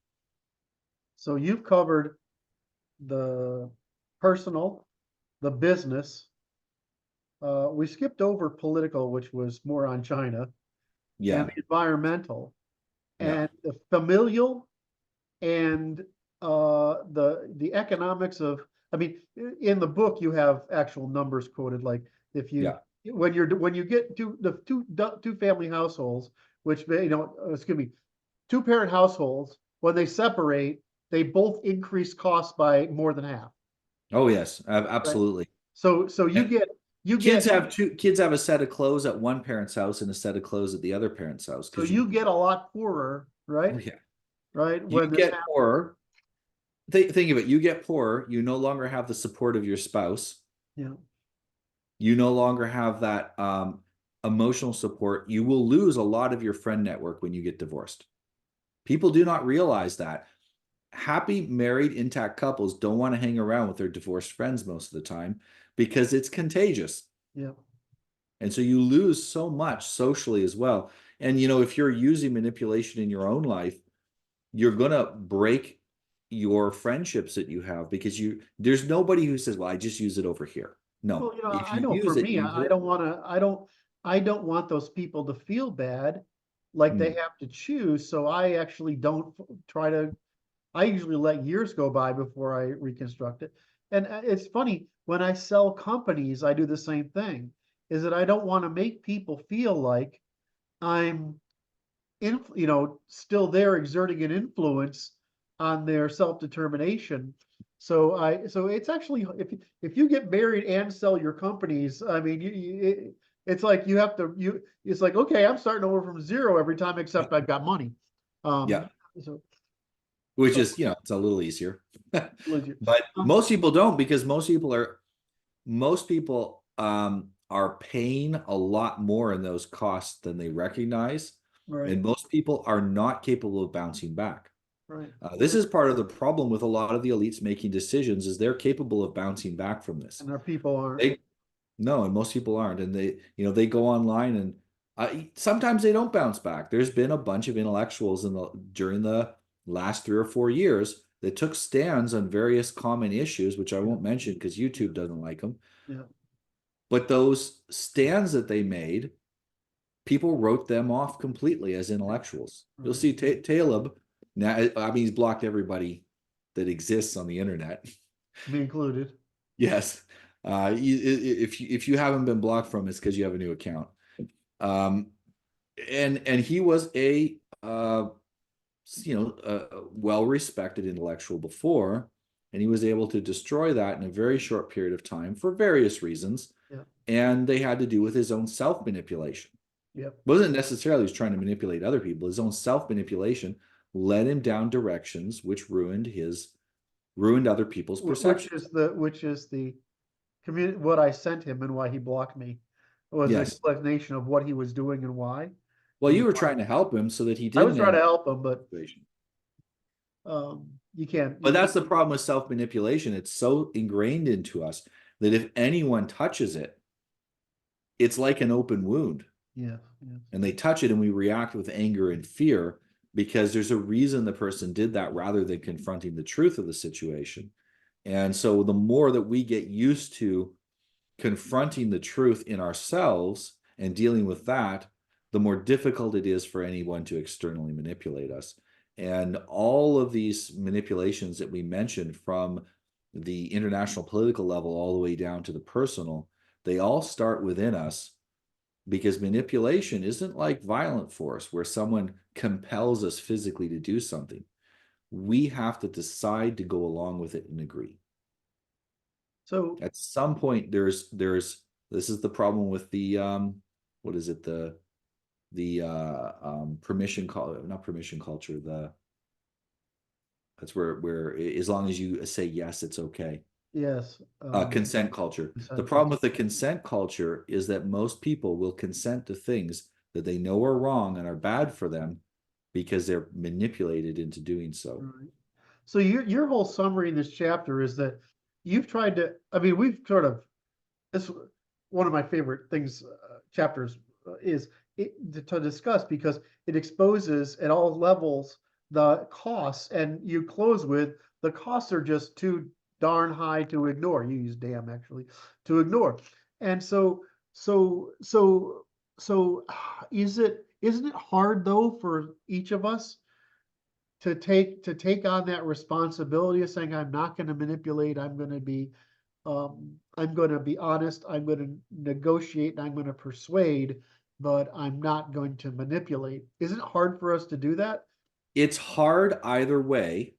So you've covered the personal, the business. We skipped over political, which was more on China, and Yeah, the environmental, yeah, and the familial, and the economics of. I mean, in the book you have actual numbers quoted, like if you yeah. when you get to the two family households, which excuse me, two parent households, when they separate, they both increase costs by more than half. Oh yes, Right. absolutely. So you And get you kids get have kids have a set of clothes at one parent's house and a set of clothes at the other parent's house, so because you get a lot poorer, oh right? yeah, Right you when this get happens. poorer. Think of it. You get poorer. You no longer have the support of your spouse. Yeah. You no longer have that emotional support. You will lose a lot of your friend network when you get divorced. People do not realize that. Happy married intact couples don't want to hang around with their divorced friends most of the time because it's contagious. Yeah. And so you lose so much socially as well. And if you're using manipulation in your own life, you're gonna break your friendships that you have, because there's nobody who says, well, I just use it over here. No, Well, if I you know for use it, me, use I it. don't want to, I don't want those people to feel bad, like they Mm, have to choose. So I actually don't try to, I usually let years go by before I reconstruct it. And it's funny, when I sell companies, I do the same thing, is that I don't want to make people feel like I'm still there exerting an influence on their self-determination. So it's actually, if you get married and sell your companies, I mean, it's like you have to it's like, okay, I'm starting over from zero every time except I've got money. yeah, So which so is, it's a little easier. legit. But Um, most people don't, because most people are paying a lot more in those costs than they recognize, right, and most people are not capable of bouncing back. right. This is part of the problem with a lot of the elites making decisions, is they're capable of bouncing back from this. And our people aren't. They No, and most people aren't, and they go online, and sometimes they don't bounce back. There's been a bunch of intellectuals during the last 3 or 4 years that took stands on various common issues, which I Yeah, won't mention because yeah, YouTube doesn't like them. yeah. But those stands that they made, people wrote them off completely as intellectuals. You'll Right. see Taleb now. I mean, he's blocked everybody that exists on the internet. Me included. Yes. If you haven't been blocked from, it's because you have a new account. Um, and he was a well-respected intellectual before, and he was able to destroy that in a very short period of time for various reasons, Yeah, and they had to do with his own self-manipulation. yeah. Wasn't necessarily he was trying to manipulate other people. His own self-manipulation led him down directions which ruined other people's perceptions. Which is the what I sent him and why he blocked me was an Yes. explanation of what he was doing and why. Well, And you were trying to help him so that he I was didn't trying end to up help him, in but the situation. you can't. But that's the problem with self-manipulation. It's so ingrained into us that if anyone touches it, it's like an open wound. Yeah, yeah, And they touch it and we react with anger and fear because there's a reason the person did that rather than confronting the truth of the situation. And so the more that we get used to confronting the truth in ourselves and dealing with that, the more difficult it is for anyone to externally manipulate us. And all of these manipulations that we mentioned, from the international political level all the way down to the personal, they all start within us, because manipulation isn't like violent force where someone compels us physically to do something. We have to decide to go along with it and agree. so At some point, there's this is the problem with the what is it, permission not permission culture, that's where as long as you say yes, it's okay. Yes. Consent culture. The Consent problem culture. with the consent culture is that most people will consent to things that they know are wrong and are bad for them because they're manipulated into doing so. Right. So your whole summary in this chapter is that you've tried to, I mean, we've sort of, this one of my favorite things, chapters, is to discuss, because it exposes at all levels the costs, and you close with the costs are just too darn high to ignore. You use damn actually to ignore. And so so isn't it hard though for each of us to take on that responsibility of saying, I'm not going to manipulate, I'm going to be honest, I'm going to negotiate, and I'm going to persuade, but I'm not going to manipulate. Isn't it hard for us to do that? It's hard either way.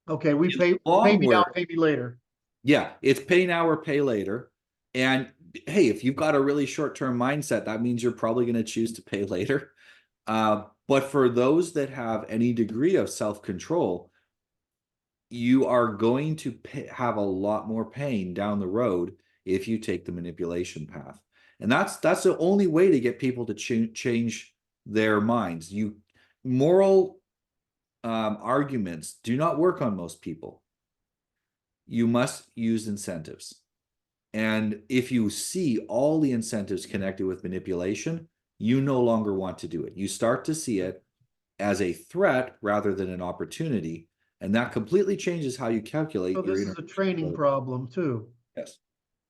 Okay, In the pay long me now, word, pay me later. yeah, it's pay now or pay later. And hey, if you've got a really short-term mindset, that means you're probably going to choose to pay later. But for those that have any degree of self-control, you are going to have a lot more pain down the road if you take the manipulation path. And that's the only way to get people to change their minds. Moral arguments do not work on most people. You must use incentives. And if you see all the incentives connected with manipulation, you no longer want to do it. You start to see it as a threat rather than an opportunity. And that completely changes how you So calculate your this is a training interaction. problem too. Yes.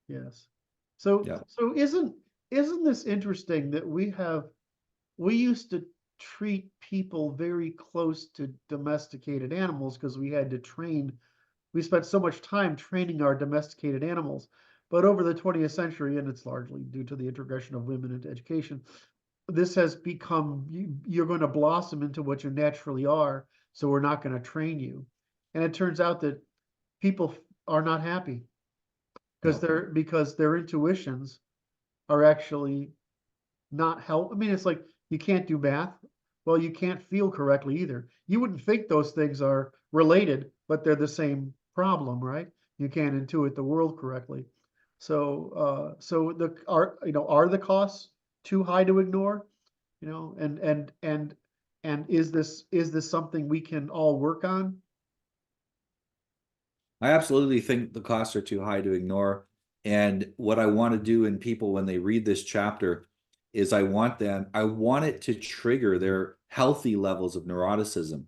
Yes. So Yeah. so isn't this interesting that we used to treat people very close to domesticated animals because we spent so much time training our domesticated animals. But over the 20th century, and it's largely due to the integration of women into education, this has become, you're going to blossom into what you naturally are. So we're not going to train you. And it turns out that people are not happy No. because their intuitions are actually not help. I mean, it's like you can't do math. Well, you can't feel correctly either. You wouldn't think those things are related, but they're the same problem, right? You can't intuit the world correctly. So are the costs too high to ignore? And is this something we can all work on? I absolutely think the costs are too high to ignore. And what I want to do in people when they read this chapter is I want it to trigger their healthy levels of neuroticism,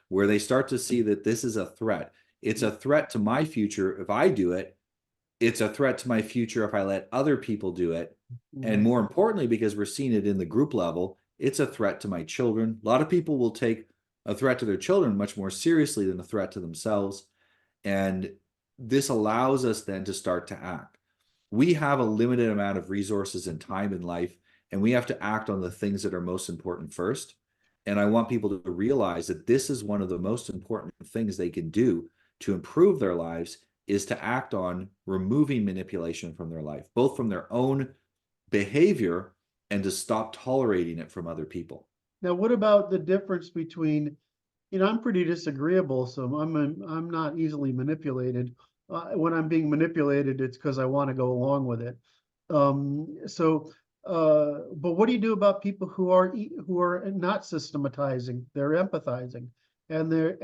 where they start to see that this is a threat. It's a threat to my future if I do it. It's a threat to my future if I let other people do it. And more importantly, because we're seeing it in the group level, it's a threat to my children. A lot of people will take a threat to their children much more seriously than a threat to themselves. And this allows us then to start to act. We have a limited amount of resources and time in life, and we have to act on the things that are most important first. And I want people to realize that this is one of the most important things they can do to improve their lives, is to act on removing manipulation from their life, both from their own behavior and to stop tolerating it from other people. Now, what about the difference between, I'm pretty disagreeable, so I'm not easily manipulated. When I'm being manipulated, it's because I want to go along with it. But what do you do about people who are not systematizing? They're empathizing, and they're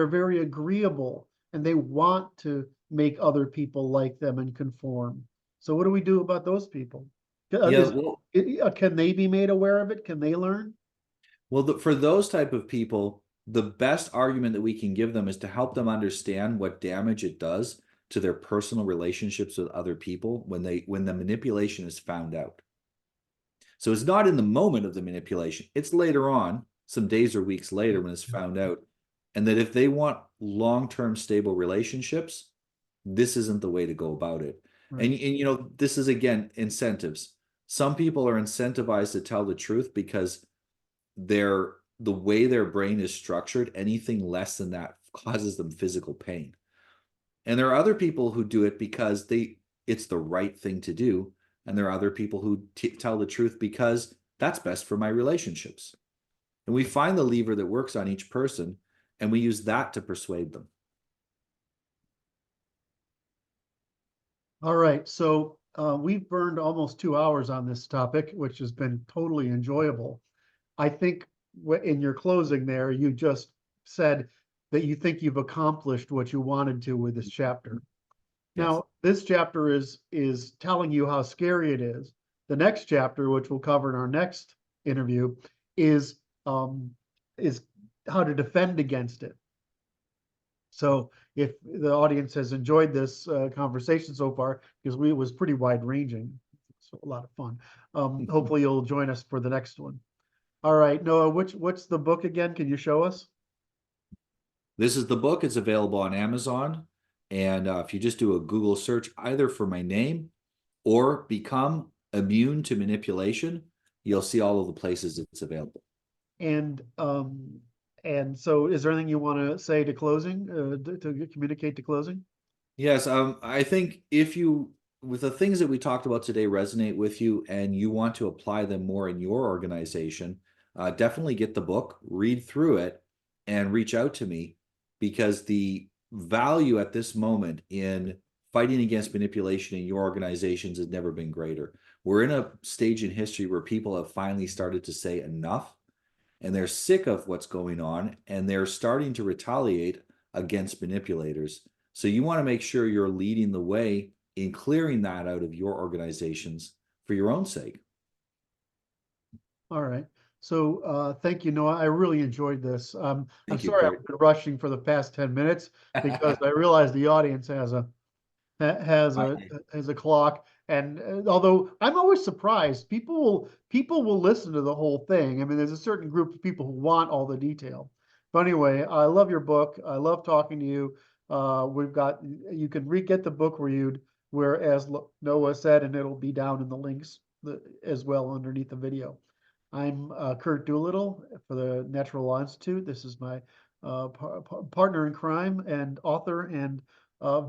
very agreeable, and they want to make other people like them and conform. So what do we do about those people? Yeah, well, Can they be made aware of it? Can they learn? for those type of people, the best argument that we can give them is to help them understand what damage it does to their personal relationships with other people when the manipulation is found out. So it's not in the moment of the manipulation, it's later on, some days or weeks later when it's found out. And that if they want long-term stable relationships, this isn't the way to go about it. Right. And this is again incentives. Some people are incentivized to tell the truth because the way their brain is structured, anything less than that causes them physical pain. And there are other people who do it because it's the right thing to do, and there are other people who tell the truth because that's best for my relationships. And we find the lever that works on each person, and we use that to persuade them. All right, so we've burned almost 2 hours on this topic, which has been totally enjoyable. I think in your closing there, you just said that you think you've accomplished what you wanted to with this chapter. Yes. Now, this chapter is telling you how scary it is. The next chapter, which we'll cover in our next interview, is how to defend against it. So if the audience has enjoyed this conversation so far, because it was pretty wide ranging, so a lot of fun. Hopefully you'll join us for the next one. All right, Noah, what's the book again? Can you show us? This is the book. It's available on Amazon. And if you just do a Google search either for my name or Become Immune to Manipulation, you'll see all of the places it's available. And so is there anything you want to say to closing, to communicate to closing? Yes, I think if you, with the things that we talked about today, resonate with you and you want to apply them more in your organization, definitely get the book, read through it, and reach out to me, because the value at this moment in fighting against manipulation in your organizations has never been greater. We're in a stage in history where people have finally started to say enough, and they're sick of what's going on, and they're starting to retaliate against manipulators. So you want to make sure you're leading the way in clearing that out of your organizations for your own sake. All right. So thank you, Noah. I really enjoyed this. I'm Thank you, sorry Kurt. I've been rushing for the past 10 minutes because I realize the audience has a clock. And although I'm always surprised, people will listen to the whole thing. I mean, there's a certain group of people who want all the detail. But anyway, I love your book. I love talking to you. You can get the book reviewed, where, as Noah said, and it'll be down in the links as well underneath the video. I'm Kurt Doolittle for the Natural Law Institute. This is my partner in crime and author and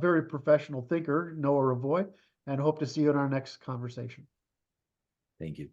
very professional thinker, Noah Revoy, and hope to see you in our next conversation. Thank you.